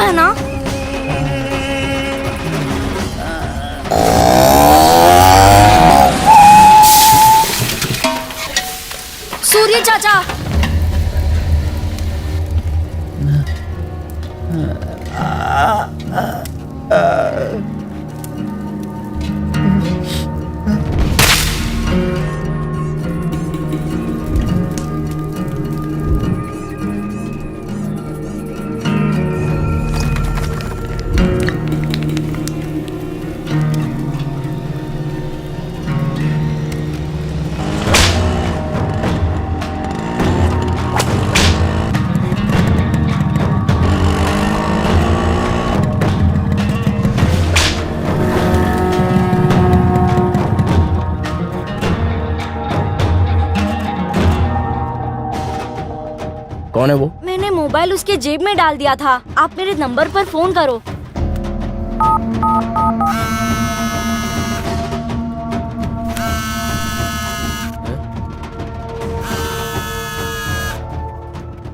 है ना? सूर्य चाचा, कौन है वो? मैंने मोबाइल उसके जेब में डाल दिया था। आप मेरे नंबर पर फोन करो।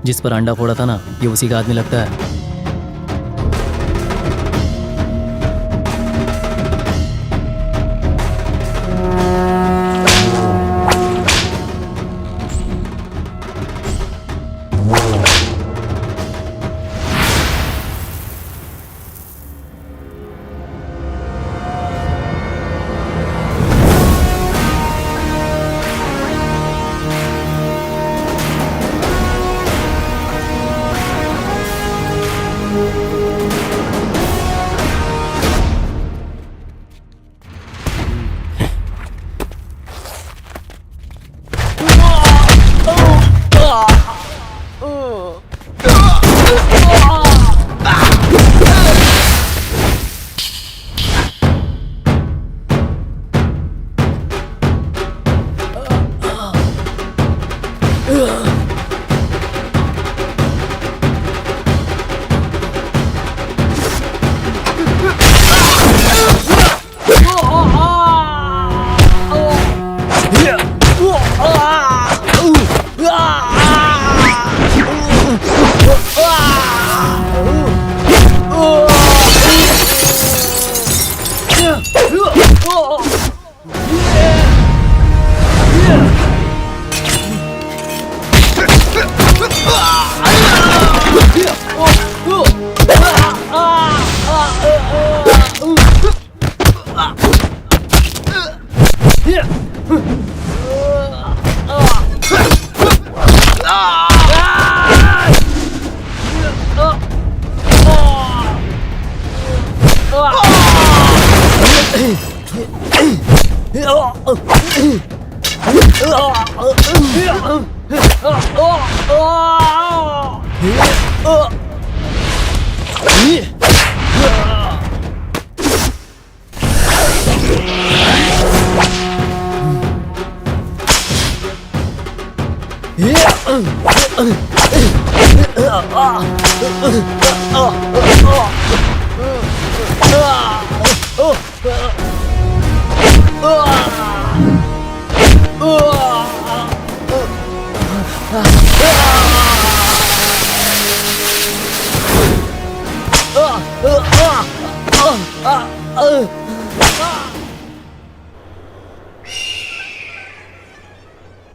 जिस पर अंडा फोड़ा था ना, ये उसी का आदमी लगता है।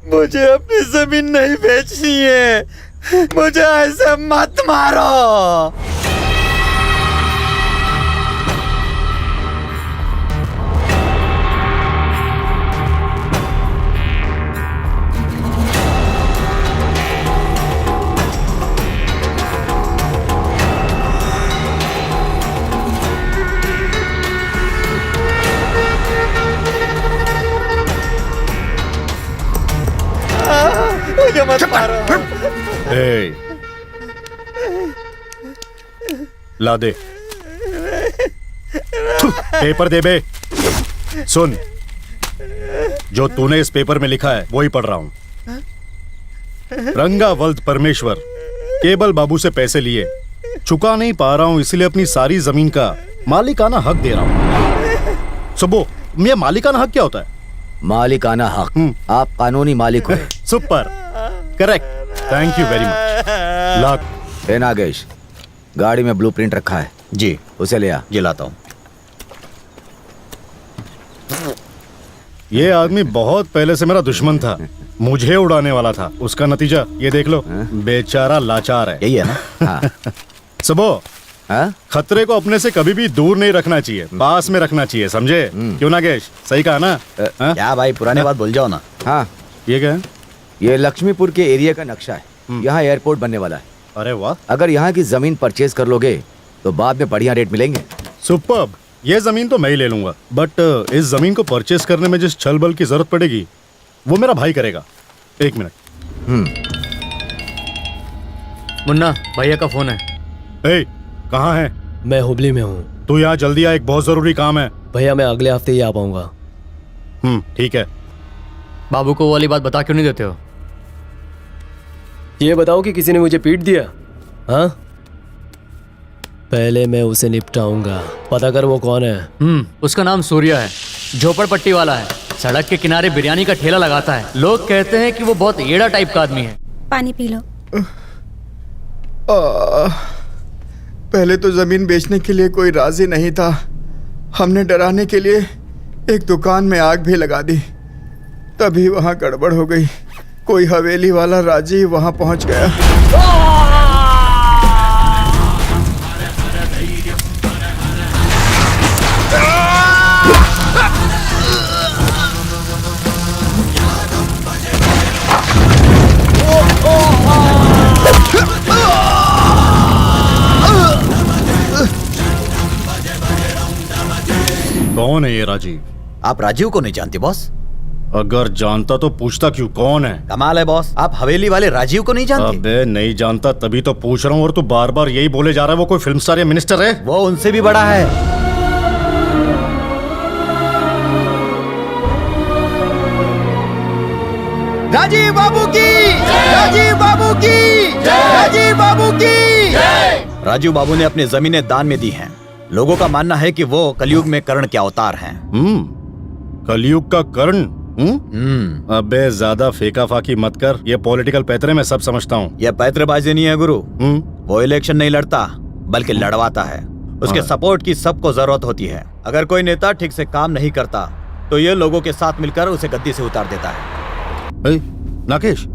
मुझे अपनी जमीन नहीं बेचनी है। मुझे ऐसे मत मारो। मुझे मत मारो। ए, ला दे। पेपर दे बे। सुन, जो तूने इस पेपर में लिखा है वही पढ़ रहा हूं। रंगावल्द परमेश्वर केबल बाबू से पैसे लिए, चुका नहीं पा रहा हूं, इसलिए अपनी सारी जमीन का मालिकाना हक दे रहा हूं। सुबो, ये मालिकाना हक क्या होता है? मालिकाना हक, आप कानूनी मालिक हो। Super, correct, thank you very much. Lakh Nagesh, गाड़ी में ब्लूप्रिंट रखा है, जी उसे ले आ। जी लाता हूँ। ये आदमी बहुत पहले से मेरा दुश्मन था, मुझे उड़ाने वाला था। उसका नतीजा ये देख लो, बेचारा लाचार है। यही है ना? हाँ। सबो, हाँ? खतरे को अपने से कभी भी दूर नहीं रखना चाहिए, पास में रखना चाहिए, समझे? क्यों नागेश, सही कहा ना? हाँ? क्या भाई, पुरानी बात भूल जाओ ना। हाँ, ये क्या है? ये लक्ष्मीपुर के एरिया का नक्शा है। यहाँ एयरपोर्ट बनने वाला है। अरे वाह, अगर यहाँ की जमीन परचेज कर लोगे तो बाद में बढ़िया रेट मिलेंगे। सुपर्ब। ये जमीन तो मैं ही ले लूंगा, बट इस जमीन को परचेस करने में जिस छल बल की जरूरत पड़ेगी वो मेरा भाई करेगा। एक मिनट। मुन्ना, भैया का फोन है। ए, कहाँ है? मैं हुबली में हूँ। तू यहाँ जल्दी आ, एक बहुत जरूरी काम है। भैया मैं अगले हफ्ते ही आ पाऊंगा। ठीक है। बाबू को वो वाली बात बता क्यों नहीं देते हो? ये बताओ कि किसी ने मुझे पीट दिया? हाँ, पहले मैं उसे निपटाऊंगा। पता कर वो कौन है। उसका नाम सूर्या है, झोपड़पट्टी वाला है, सड़क के किनारे बिरयानी का ठेला लगाता है। लोग कहते हैं कि वो बहुत येड़ा टाइप का आदमी है। पानी पी लो। पहले तो जमीन बेचने के लिए कोई राजी नहीं था। हमने डराने के लिए एक दुकान में आग भी लगा दी, तभी वहां गड़बड़ हो गई। कोई हवेली वाला राजी वहां पहुंच गया। कौन है ये राजीव? आप राजीव को नहीं जानते बॉस? अगर जानता तो पूछता क्यों, कौन है? कमाल है बॉस, आप हवेली वाले राजीव को नहीं जानते? अबे नहीं जानता तभी तो पूछ रहा हूँ, और तू बार बार यही बोले जा रहा है। वो कोई फिल्म स्टार या मिनिस्टर है? वो उनसे भी बड़ा है। राजीव बाबू की, राजीव बाबू की, राजीव बाबू की। राजीव बाबू ने अपनी जमीनें दान में दी हैं। लोगों का मानना है कि वो कलयुग में कर्ण के अवतार हैं। कलयुग का कर्ण? अबे ज्यादा फेंका फाकी मत कर, ये पॉलिटिकल पैतरे मैं सब समझता हूँ। यह पैतरेबाजी नहीं है गुरु। वो इलेक्शन नहीं लड़ता बल्कि लड़वाता है। उसके सपोर्ट की सबको जरूरत होती है। अगर कोई नेता ठीक से काम नहीं करता तो ये लोगों के साथ मिलकर उसे गद्दी से उतार देता है। नाकेश,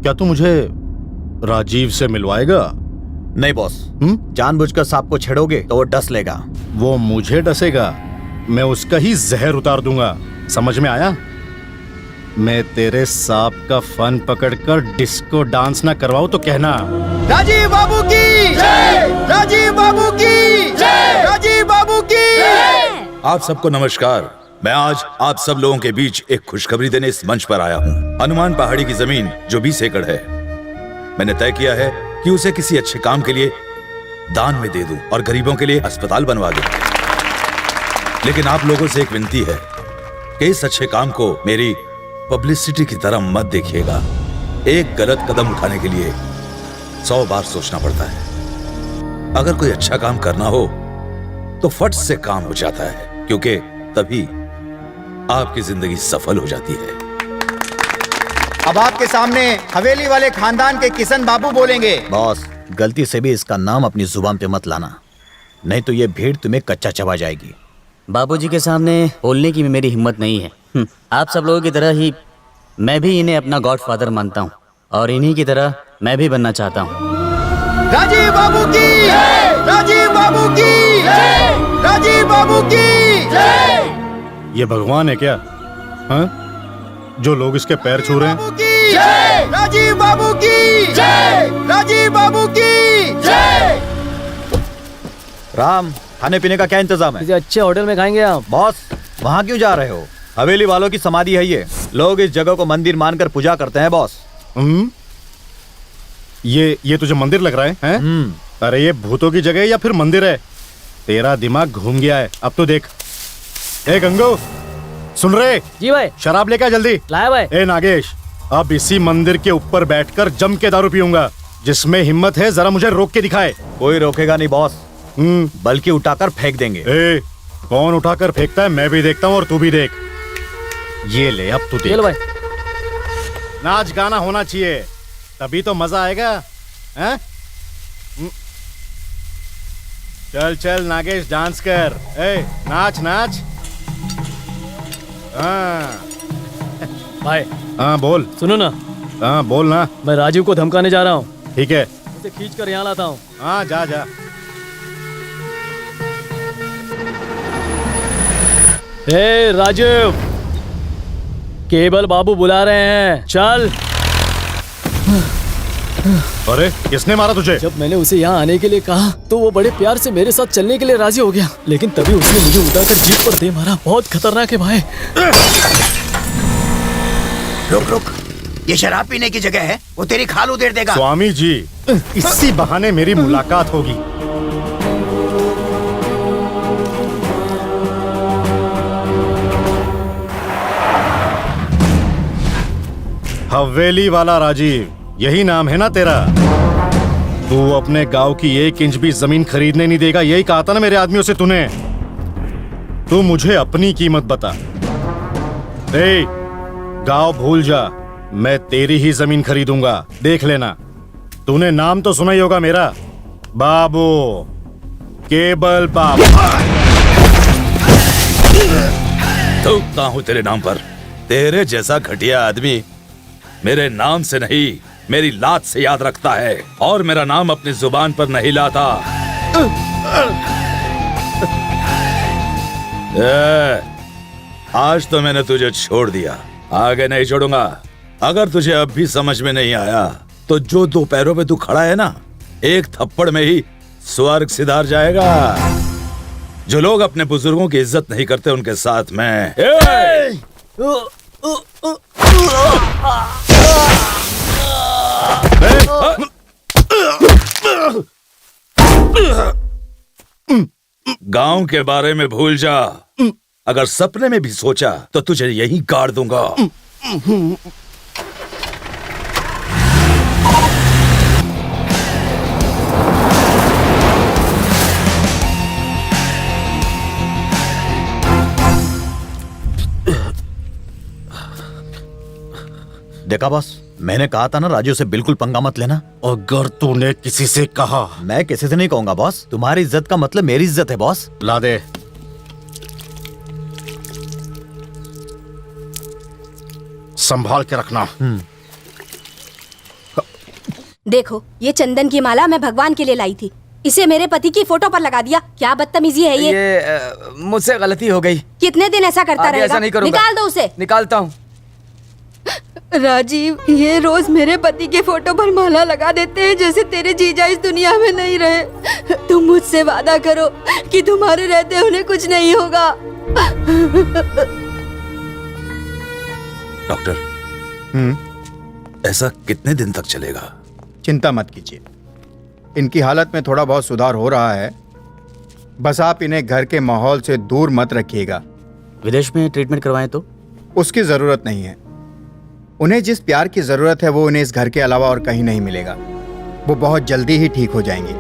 क्या तू मुझे राजीव से मिलवाएगा? नहीं बॉस, जानबूझकर सांप को छेड़ोगे तो वो डस लेगा। वो मुझे डसेगा, मैं उसका ही जहर उतार दूंगा। समझ में आया? मैं तेरे सांप का फन पकड़कर डिस्को डांस ना करवाऊं तो कहना। राजीव बाबू की, राजीव बाबू की, राजीव बाबू की। आप सबको नमस्कार। मैं आज आप सब लोगों के बीच एक खुशखबरी देने इस मंच पर आया हूँ। हनुमान पहाड़ी की जमीन जो 20 एकड़ है, मैंने तय किया है कि उसे किसी अच्छे काम के लिए दान में दे दूं और गरीबों के लिए अस्पताल बनवा दूं। लेकिन आप लोगों से एक विनती है कि इस अच्छे काम को मेरी पब्लिसिटी की तरह मत देखिएगा। एक गलत कदम उठाने के लिए 100 बार सोचना पड़ता है। अगर कोई अच्छा काम करना हो तो फट से काम हो जाता है, क्योंकि तभी आपकी जिंदगी सफल हो जाती है। अब आपके सामने हवेली वाले खानदान के किशन बाबू बोलेंगे। बॉस, गलती से भी इसका नाम अपनी जुबान पे मत लाना, नहीं तो ये भीड़ तुम्हें कच्चा चबा जाएगी। बाबूजी के सामने बोलने की भी मेरी हिम्मत नहीं है। आप सब लोगों की तरह ही मैं भी इन्हें अपना गॉडफादर मानता हूँ और इन्हीं की तरह मैं भी बनना चाहता हूँ। राजीव बाबू की, राजीव बाबू की, राजीव बाबू की। ये भगवान है क्या? हाँ? जो लोग इसके पैर छू रहे हैं? राजीव बाबू की, राजीव बाबू की। राम, खाने पीने का क्या इंतजाम है? किसी अच्छे होटल में खाएंगे आप? बॉस, वहाँ क्यों जा रहे हो? हवेली वालों की समाधि है ये। लोग इस जगह को मंदिर मानकर पूजा करते हैं बॉस। ये तुझे मंदिर लग रहा है? अरे ये भूतों की जगह है या फिर मंदिर है? तेरा दिमाग घूम गया है। अब तो देख। ए गंगू, सुन रहे? जी भाई। शराब लेके आ जल्दी। लाया भाई। ए नागेश, अब इसी मंदिर के ऊपर बैठकर जम के दारू पीऊंगा। जिसमें हिम्मत है जरा मुझे रोक के दिखाए। कोई रोकेगा नहीं बॉस, बल्कि उठाकर फेंक देंगे। ए, कौन उठाकर फेंकता है मैं भी देखता हूँ और तू भी देख। ये ले, अब तू देख। भाई। नाच गाना होना चाहिए, तभी तो मजा आएगा। हैं? चल चल नागेश डांस कर। ए नाच नाच। हाँ भाई हाँ बोल। सुनो ना, हाँ बोल ना। मैं राजीव को धमकाने जा रहा हूँ। ठीक है। उसे खींच कर यहाँ लाता हूँ। हाँ जा जा। हे राजीव, केबल बाबू बुला रहे हैं, चल। अरे किसने मारा तुझे? जब मैंने उसे यहाँ आने के लिए कहा तो वो बड़े प्यार से मेरे साथ चलने के लिए राजी हो गया, लेकिन तभी उसने मुझे उठाकर जीप पर दे मारा। बहुत खतरनाक है भाई। रुक रुक, ये शराब पीने की जगह है, वो तेरी खाल उधेड़ देगा। स्वामी जी, इसी बहाने मेरी मुलाकात होगी। हवेली वाला राजीव, यही नाम है ना तेरा? तू अपने गांव की 1 इंच भी जमीन खरीदने नहीं देगा, यही कहा था ना मेरे आदमियों से तूने। तू मुझे अपनी कीमत बता। ए, गांव भूल जा, मैं तेरी ही जमीन खरीदूंगा, देख लेना। तूने नाम तो सुना ही होगा मेरा, बाबू, केबल बाबू। थूकता हूं तेरे नाम पर। तेरे जैसा घटिया आदमी मेरे नाम से नहीं, मेरी लात से याद रखता है, और मेरा नाम अपनी जुबान पर नहीं लाता। आज तो मैंने तुझे छोड़ दिया, आगे नहीं छोड़ूंगा। अगर तुझे अब भी समझ में नहीं आया तो जो 2 पैरों पे तू खड़ा है ना, एक थप्पड़ में ही स्वर्ग सिधार जाएगा। जो लोग अपने बुजुर्गों की इज्जत नहीं करते उनके साथ मैं गांव के बारे में भूल जा। अगर सपने में भी सोचा तो तुझे यहीं गाड़ दूंगा। देखा बॉस, मैंने कहा था ना राजू से बिल्कुल पंगा मत लेना। अगर तूने किसी से कहा। मैं किसी से नहीं कहूंगा बॉस, तुम्हारी इज्जत का मतलब मेरी इज्जत है बॉस। ला दे। संभाल के रखना। देखो, ये चंदन की माला मैं भगवान के लिए लाई थी, इसे मेरे पति की फोटो पर लगा दिया। क्या बदतमीजी है ये मुझसे गलती हो गई। कितने दिन ऐसा करता आगे रहेगा? ऐसा नहीं करूंगा। निकाल दो उसे। निकालता हूँ। राजीव, ये रोज मेरे पति के फोटो पर माला लगा देते हैं जैसे तेरे जीजा इस दुनिया में नहीं रहे। तुम मुझसे वादा करो कि तुम्हारे रहते उन्हें कुछ नहीं होगा। डॉक्टर, ऐसा कितने दिन तक चलेगा? चिंता मत कीजिए, इनकी हालत में थोड़ा बहुत सुधार हो रहा है। बस आप इन्हें घर के माहौल से दूर मत रखिएगा। विदेश में ट्रीटमेंट करवाएं तो? उसकी जरूरत नहीं है। उन्हें जिस प्यार की जरूरत है वो उन्हें इस घर के अलावा और कहीं नहीं मिलेगा। वो बहुत जल्दी ही ठीक हो जाएंगे।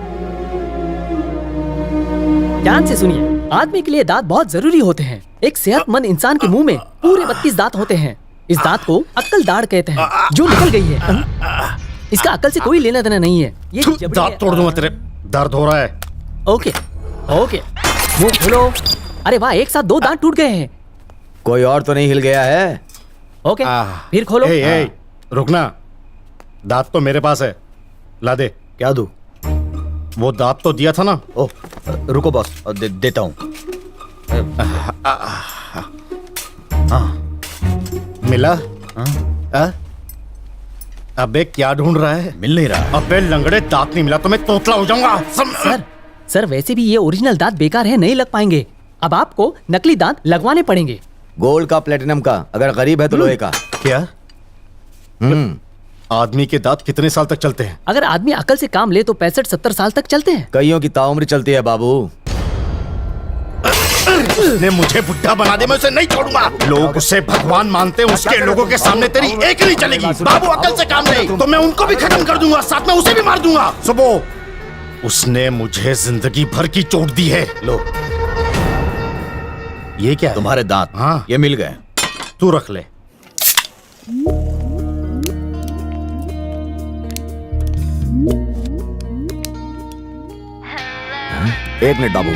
ध्यान से सुनिए, आदमी के लिए दांत बहुत जरूरी होते हैं। एक सेहतमंद इंसान के मुंह में पूरे 32 दांत होते हैं। इस दांत को अक्ल दाढ़ कहते हैं, जो निकल गई है। इसका अक्ल से कोई लेना देना नहीं है। ये दांत तोड़ दूंगा तेरे। दर्द हो रहा है। ओके ओके, मुंह खोलो। अरे वाह, एक साथ 2 दांत टूट गए हैं। कोई और तो नहीं हिल गया है? ओके, फिर खोलो। ए, रुकना, दांत तो मेरे पास है, ला दे। क्या दूं? वो दांत तो दिया था ना। ओह, रुको बॉस, देता हूँ। मिला? अबे क्या ढूंढ रहा है? मिल नहीं रहा। अबे लंगड़े, दांत नहीं मिला तो मैं तोतला हो जाऊंगा। सर वैसे भी ये ओरिजिनल दांत बेकार है, नहीं लग पाएंगे। अब आपको नकली दांत लगवाने पड़ेंगे। गोल्ड का, प्लेटिनम का, अगर गरीब है तो लोहे का। क्या? आदमी के दांत कितने साल तक चलते हैं? अगर आदमी अकल से काम ले तो 65-70 साल तक चलते हैं। कईयों की ताउम्र चलती है बाबू। उसने मुझे बुढ़ा बना दे, मैं उसे नहीं छोड़ूंगा। लोग उसे भगवान मानते हैं, उसके लोगों के सामने तेरी एक नहीं चलेगी। बाबू अकल से काम ले तो मैं उनको भी खत्म कर दूंगा, साथ में उसे भी मार दूंगा। सुबह उसने मुझे जिंदगी भर की चोट दी है। लो, ये क्या है? तुम्हारे दांत। हाँ, ये मिल गए। तू रख ले। एक मिनट बाबू।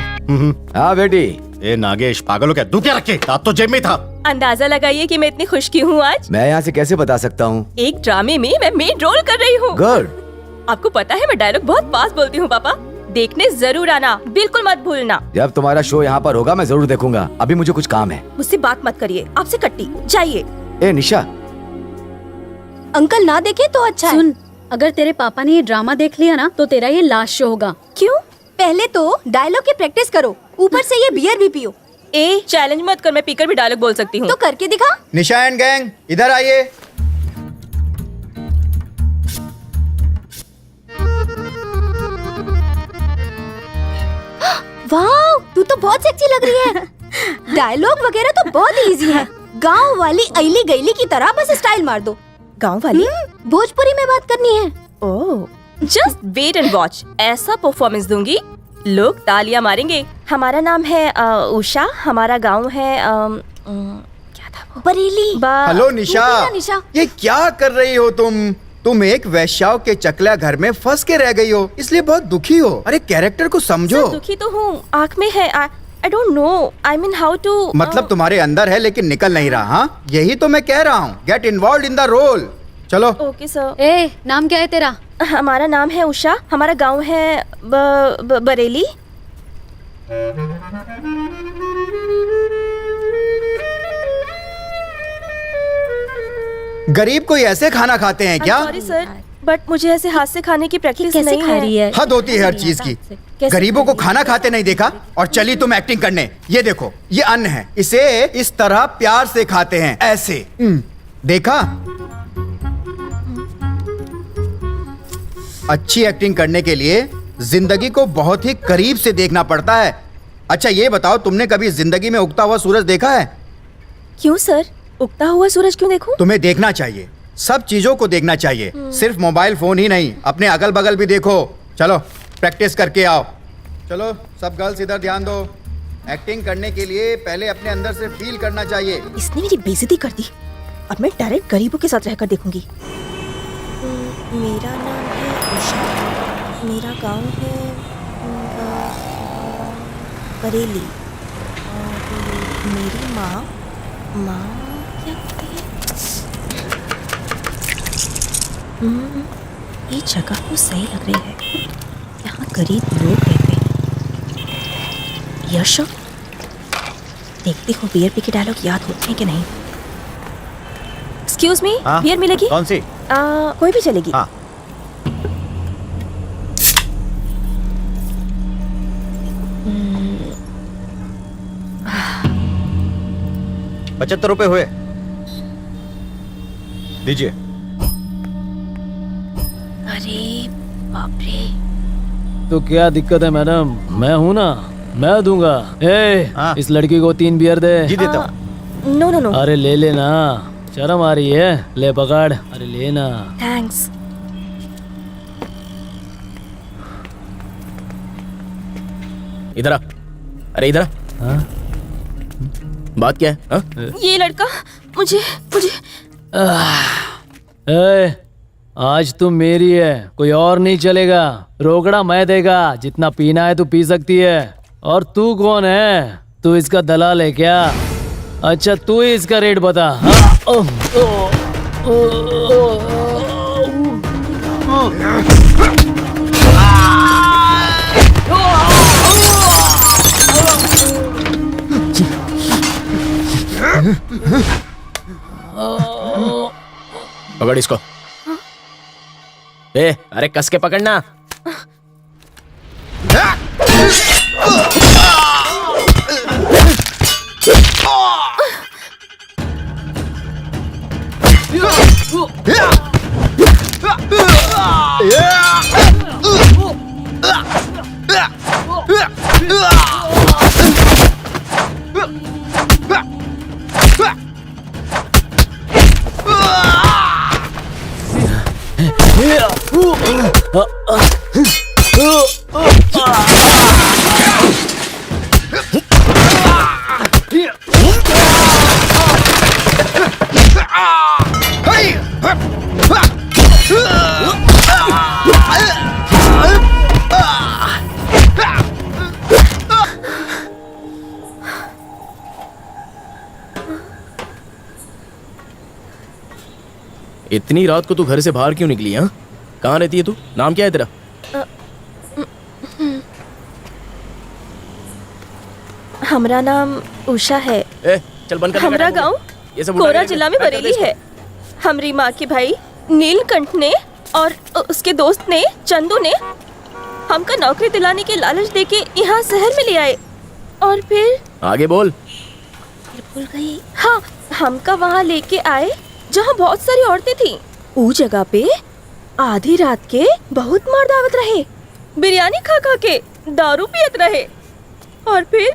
हाँ बेटी। ए नागेश, पागल हो क्या? तू क्या रखे? दांत तो जेब में ही था। अंदाजा लगाइए कि मैं इतनी खुश क्यों हूँ आज। मैं यहाँ से कैसे बता सकता हूँ? एक ड्रामे में मैं मेन रोल कर रही हूँ। गुड। आपको पता है मैं डायलॉग बहुत पास बोलती हूँ पापा। देखने जरूर आना, बिल्कुल मत भूलना। जब तुम्हारा शो यहाँ पर होगा मैं जरूर देखूंगा। अभी मुझे कुछ काम है। मुझसे बात मत करिए, आपसे कट्टी। जाइए। ए निशा। अंकल ना देखे तो अच्छा है। सुन, अगर तेरे पापा ने ये ड्रामा देख लिया ना तो तेरा ये लास्ट शो होगा। क्यों? पहले तो डायलॉग की प्रैक्टिस करो, ऊपर से ये बियर भी पियो। ए चैलेंज मत कर, मैं पीकर भी डायलॉग बोल सकती हूँ। तो करके दिखा। निशा एंड गैंग इधर आइए। वाह, तू तो बहुत सेक्सी लग रही है। डायलॉग वगैरह तो बहुत इजी है। गांव वाली अली गईली की तरह बस स्टाइल मार दो। गाँव वाली? भोजपुरी में बात करनी है। ओह, जस्ट वेट एंड वॉच। ऐसा परफॉर्मेंस दूंगी लोग तालियां मारेंगे। हमारा नाम है उषा, हमारा गांव है क्या था वो? बरेली। हेलो निशा। निशा, ये क्या कर रही हो तुम एक वैश्याओं के चकला घर में फंस के रह गई हो, इसलिए बहुत दुखी हो। अरे कैरेक्टर को समझो। दुखी तो हूँ, आँख में है। I don't know, I mean how to. मतलब तुम्हारे अंदर है लेकिन निकल नहीं रहा। हाँ, यही तो मैं कह रहा हूँ। Get involve in the role. चलो। Okay sir. ए, नाम क्या है तेरा? हमारा नाम है उषा, हमारा गांव है बरेली। गरीब कोई ऐसे खाना खाते हैं क्या? सॉरी सर, बट मुझे ऐसे हाथ से खाने की प्रैक्टिस कैसे नहीं खा रही है। है? हद होती है हर चीज की। गरीबों को खाना खाते नहीं देखा और चली तुम एक्टिंग करने। ये देखो, ये अन्न है, इसे इस तरह प्यार से खाते हैं, ऐसे। देखा? अच्छी एक्टिंग करने के लिए जिंदगी को बहुत ही करीब से देखना पड़ता है। अच्छा ये बताओ, तुमने कभी जिंदगी में उगता हुआ सूरज देखा है? क्यों सर, उगता हुआ सूरज क्यों देखूं? तुम्हें देखना चाहिए, सब चीजों को देखना चाहिए, सिर्फ मोबाइल फोन ही नहीं, अपने अगल बगल भी देखो। चलो प्रैक्टिस करके आओ। चलो सब गर्ल्स इधर ध्यान दो। एक्टिंग करने के लिए पहले अपने अंदर से फील करना चाहिए। इसने मेरी बेइज्जती कर दी। अब मैं डायरेक्ट गरीबों के साथ रहकर देखूंगी। मेरा नाम है उषा, मेरा गांव है बरेली, और मेरी माँ क्या कहती है? ये जगह तो सही लग रही है, यहाँ गरीब लोग रहते हैं। यश, देखती हूँ बियर पी के डायलॉग याद होते हैं कि नहीं। एक्सक्यूज मी, बियर मिलेगी? कौन सी? कोई भी चलेगी। हाँ। ₹75 हुए, दीजिए। अरे बाप रे। तो क्या दिक्कत है मैडम? मैं हूँ ना, मैं दूंगा। इस लड़की को 3 बियर दे। जी देता हूँ। No no no. अरे ले लेना, शर्म आ रही है। ले पकड़, अरे लेना। थैंक्स। इधर आ। अरे इधर आ। बात क्या है? हाँ? ये लड़का मुझे आज तुम मेरी है, कोई और नहीं चलेगा। रोकड़ा मैं देगा, जितना पीना है तू पी सकती है। और तू कौन है? तू इसका दलाल है क्या? अच्छा तू ही इसका रेट बता। पकड़ इसको। अरे कस के पकड़ना। इतनी रात को तू घर से बाहर क्यों निकली? हाँ, कहाँ रहती है तू? नाम क्या है तेरा? हमारा नाम उषा है। चल बंद कर। हमारा गांव कोरा जिला में बरेली है। हमारी माँ के भाई नीलकंठ ने और उसके दोस्त ने चंदू ने हमका नौकरी दिलाने के लालच देके यहाँ शहर में ले आए और फिर आगे बोल। भूल गई। हाँ, हमका वहाँ लेके आए जहाँ बहुत सारी औरतें थी। उस जगह पे आधी रात के बहुत मार दावत रहे, बिरयानी खा खा के दारू पियत रहे और फिर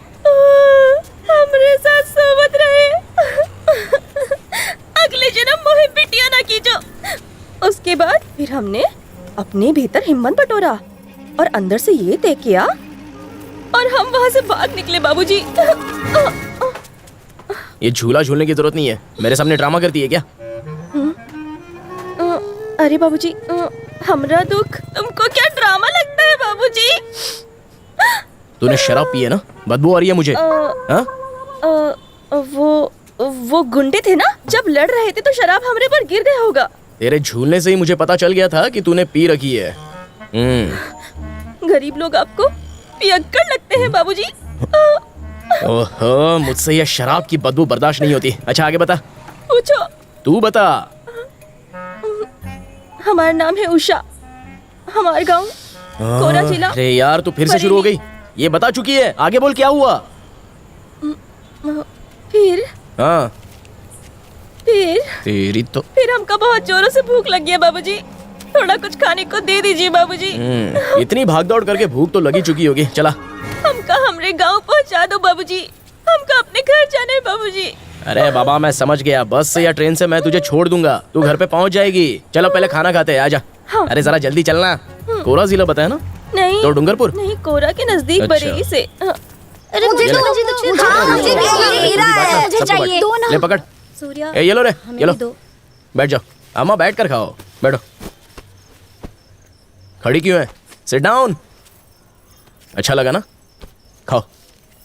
हमरे साथ सोवत रहे। अगले जन्म मोहे बिटिया ना कीजो। उसके बाद फिर हमने अपने भीतर हिम्मत बटोरा और अंदर से ये तय किया और हम वहाँ से भाग निकले बाबूजी। ये झूला झूलने की जरूरत नहीं है, मेरे सामने ड्रामा करती है क्या? अरे बाबूजी, हमरा दुख तुमको क्या ड्रामा लगता है बाबूजी? तूने शराब पी है ना, बदबू आ रही है मुझे। हाँ? वो गुंडे थे ना, जब लड़ रहे थे तो शराब हमरे पर गिर गया होगा। तेरे झूलने से ही मुझे पता चल गया था कि तूने पी रखी है। गरीब लोग आपको पियक्कड़ लगते हैं बाबूजी। ओहो, मुझसे ये शराब की बदबू बर्दाश्त नहीं होती। अच्छा आगे बता। पूछो। तू बता। हमारा नाम है उषा, हमारा गांव कोरा जिला। अरे यार, तू फिर से शुरू हो गई। ये बता चुकी है, आगे बोल क्या हुआ? फिर हाँ, तेरी तो फिर हमका बहुत जोरों से भूख लगी है बाबूजी, थोड़ा कुछ खाने को दे दीजिए बाबूजी। इतनी भागदौड़ करके भूख तो लगी चुकी होगी। चला, हमका हमरे गांव पहुंचा दो बाबूजी, हमका अपने घर जाना है बाबूजी। अरे बाबा, मैं समझ गया, बस से या ट्रेन से मैं तुझे छोड़ दूंगा, तू घर पे पहुंच जाएगी। चलो पहले खाना खाते हैं, आजा। हाँ। अरे जरा जल्दी चलना। कोरा जिला बताया ना? नहीं तो डूंगरपुर? नहीं, कोरा के नजदीक अच्छा। बरेली से। अरे मुझे चाहिए। ले पकड़। सूर्या, ए, ये लो रे, ये लो। दो। बैठ जाओ अम्मा, बैठ कर खाओ। बैठो। खड़ी क्यों है? Sit down. अच्छा लगा ना? खाओ।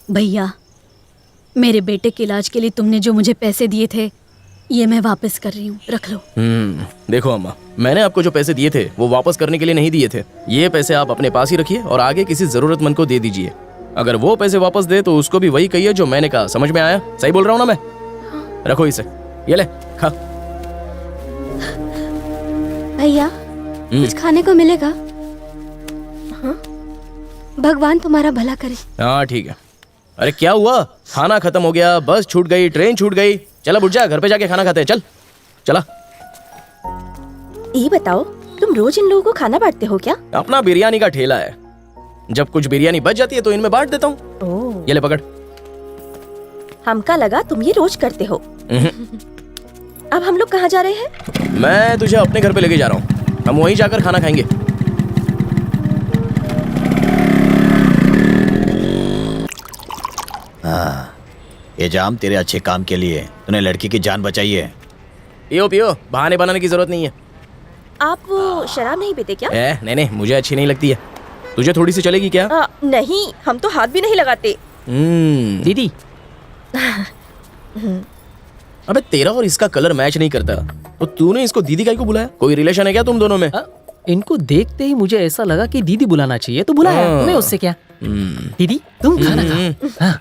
भैया, मेरे बेटे के इलाज के लिए तुमने जो मुझे पैसे दिए थे, ये मैं वापस कर रही हूँ, रख लो। देखो अम्मा, मैंने आपको जो पैसे दिए थे वो वापस करने के लिए नहीं दिए थे। ये पैसे आप अपने पास ही रखिए और आगे किसी जरूरतमंद को दे दीजिए। अगर वो पैसे वापस दे तो उसको भी वही कहिए जो मैंने कहा। समझ में आया? सही बोल रहा हूँ ना मैं? रखो इसे, ये ले खा। भैया, कुछ खाने को मिलेगा? हाँ? भगवान तुम्हारा भला करे। हाँ ठीक है। अरे क्या हुआ? खाना खत्म हो गया, बस छूट गई, ट्रेन छूट गई। चला बुढ़ जा, घर पे जाके खाना खाते हैं। चल चला। ये बताओ, तुम रोज इन लोगों को खाना बांटते हो क्या? अपना बिरयानी का ठेला है, जब कुछ बिरयानी बच जाती है तो इनमें बांट देता हूँ। ये ले पकड़। हमका लगा तुम ये रोज करते हो। अब हम लोग कहाँ जा रहे हैं? मैं तुझे अपने घर पे लेके जा रहा हूँ, हम वहीं जाकर खाना खाएंगे। हाँ, ये जाम तेरे अच्छे काम के लिए। तूने लड़की की जान बचाई है। पियो पियो, बहाने बनाने की जरूरत नहीं है। आप वो शराब नहीं पीते क्या? नहीं नहीं, मुझे अच्छी नहीं लगती है। तुझे थोड़ी सी चलेगी क्या? नहीं, हम तो हाथ भी नहीं लगाते। दीदी। अबे तेरा और इसका कलर मैच नहीं करता, तो तूने इसको दीदी काहे को बुलाया? कोई रिलेशन है क्या तुम दोनों में? इनको देखते ही मुझे ऐसा लगा कि दीदी बुलाना चाहिए, तो बुलाया। तुम्हें उससे क्या? दीदी तुम खाना खाओ। हाँ।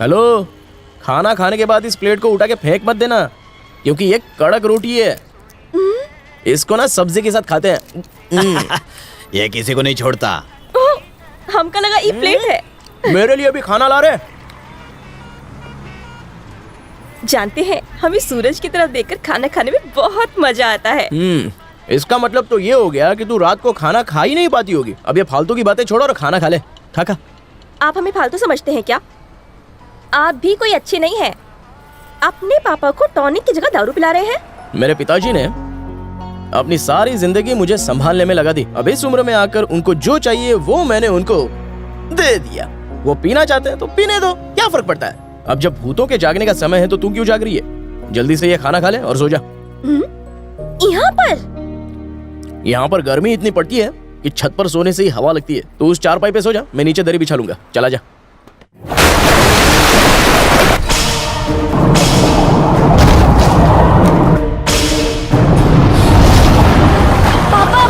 हेलो, खाना खाने के बाद इस प्लेट को उठा के फेंक मत देना, क्योंकि ये कड़क रोटी है। इसको ना सब्जी के साथ खाते हैं। ये किसी को नहीं छोड़ता। हमका लगा ये प्लेट है। मेरे लिए भी खाना ला रहे। जानते हैं, हमें सूरज की तरफ देखकर खाना खाने में बहुत मजा आता है। इसका मतलब तो ये हो गया कि तू रात को खाना खा ही नहीं पाती होगी। अब ये फालतू की बातें छोड़ो और खाना खा ले। खा खा। आप हमें फालतू समझते हैं क्या? आप भी कोई अच्छे नहीं हैं। अपने पापा को टॉनिक की जगह दारू पिला रहे हैं। मेरे पिताजी ने अपनी सारी जिंदगी मुझे संभालने में लगा दी। अब इस उम्र में आकर उनको जो चाहिए वो मैंने उनको दे दिया। वो पीना चाहते हैं तो पीने दो, क्या फर्क पड़ता है? अब जब भूतों के जागने का समय है तो तू क्यों जाग रही है? जल्दी से ये खाना खा ले और सो जा। यहाँ पर गर्मी इतनी पड़ती है कि छत पर सोने से ही हवा लगती है। तो उस चारपाई पे सो जा, मैं नीचे दरी बिछा लूंगा। चला जा। पापा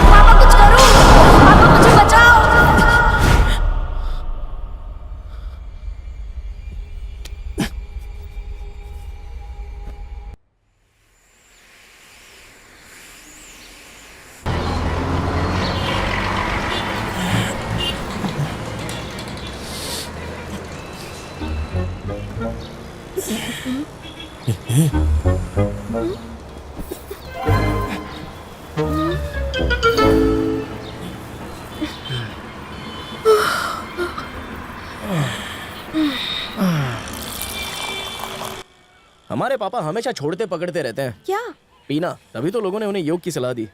पापा कुछ करो, पापा मुझे बचाओ। हमारे पापा हमेशा छोड़ते पकड़ते रहते हैं। क्या? पीना। तभी तो लोगों ने उन्हें योग की सलाह दी।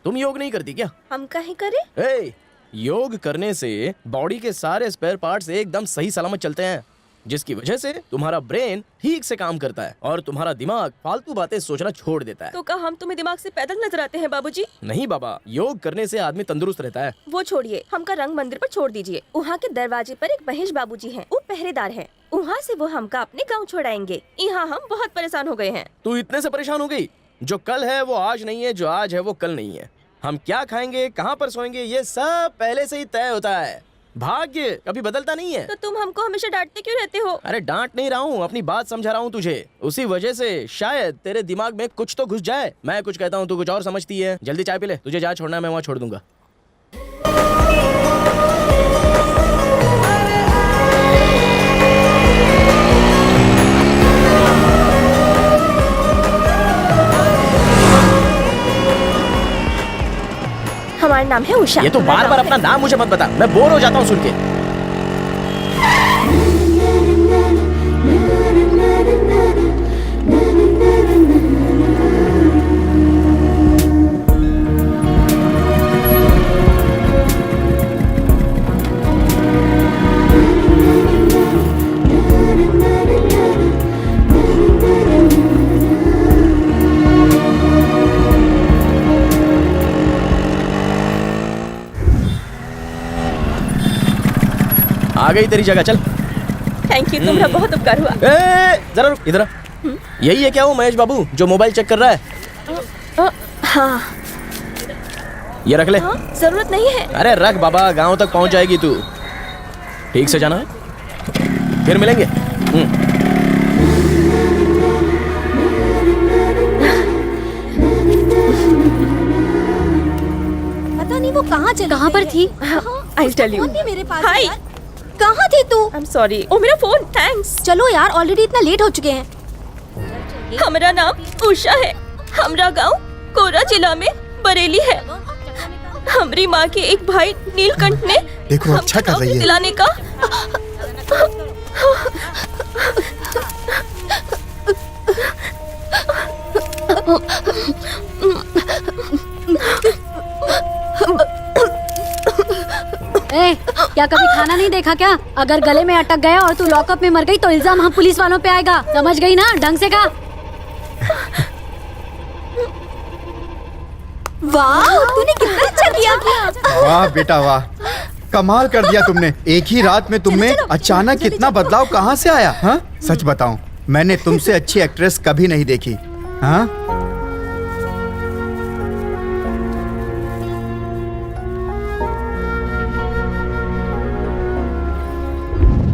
तुम योग नहीं करती क्या? हम काहे करे? ए, योग करने से बॉडी के सारे स्पेयर पार्ट्स एकदम सही सलामत चलते हैं, जिसकी वजह से तुम्हारा ब्रेन ठीक से काम करता है और तुम्हारा दिमाग फालतू बातें सोचना छोड़ देता है। तो क्या हम तुम्हें दिमाग से पैदल नजर आते हैं बाबूजी? नहीं बाबा, योग करने से आदमी तंदुरुस्त रहता है। वो छोड़िए, हमका रंग मंदिर पर छोड़ दीजिए। वहाँ के दरवाजे पर एक महेश बाबूजी हैं, वो पहरेदार हैं। वहाँ से वो हमका अपने गांव छोड़ाएंगे। यहाँ हम बहुत परेशान हो गए हैं। तू इतने से परेशान हो गई? जो कल है वो आज नहीं है, जो आज है वो कल नहीं है। हम क्या खाएंगे, कहाँ पर सोएंगे, ये सब पहले से ही तय होता है। भाग्य कभी बदलता नहीं है। तो तुम हमको हमेशा डांटते क्यों रहते हो? अरे डांट नहीं रहा हूँ, अपनी बात समझा रहा हूँ तुझे। उसी वजह से शायद तेरे दिमाग में कुछ तो घुस जाए। मैं कुछ कहता हूँ, तू कुछ और समझती है। जल्दी चाय पी ले, तुझे जहाँ छोड़ना है मैं वहाँ छोड़ दूंगा। हमारा नाम है उषा। ये तो बार बार अपना नाम मुझे मत बता, मैं बोर हो जाता हूँ सुन के। आ गई तेरी जगह, चल। थैंक यू, तुम्हारा बहुत उपकार हुआ। जरा रुक, इधर आ। यही है क्या वो महेश बाबू जो मोबाइल चेक कर रहा है? हाँ। ये रख ले। जरूरत नहीं है। अरे रख बाबा, गांव तक पहुंच जाएगी तू। ठीक से जाना है, फिर मिलेंगे। पता नहीं वो कहाँ चली कहाँ पर थी? I'll tell you. फोन भी मेरे पास Hi. है यार। कहाँ थी तू? I'm sorry. ओ मेरा फोन, थैंक्स। चलो यार, ऑलरेडी इतना लेट हो चुके हैं। हमारा नाम उषा है। हमारा गांव कोरा जिला में बरेली है। हमारी माँ के एक भाई नीलकंठ ने देखो अच्छा कर रही है। दिलाने का ए, क्या कभी खाना नहीं देखा क्या? अगर गले में अटक गया और तू लॉकअप में मर गई तो इल्जाम हम पुलिस वालों पे आएगा। समझ गई ना? ढंग से का। वाह, तूने कितना अच्छा किया। वाह बेटा वाह, कमाल कर दिया तुमने। एक ही रात में तुमने अचानक इतना बदलाव कहाँ से आया? हाँ सच बताऊं, मैंने तुमसे अच्छी एक्ट्रेस कभी नहीं देखी। हाँ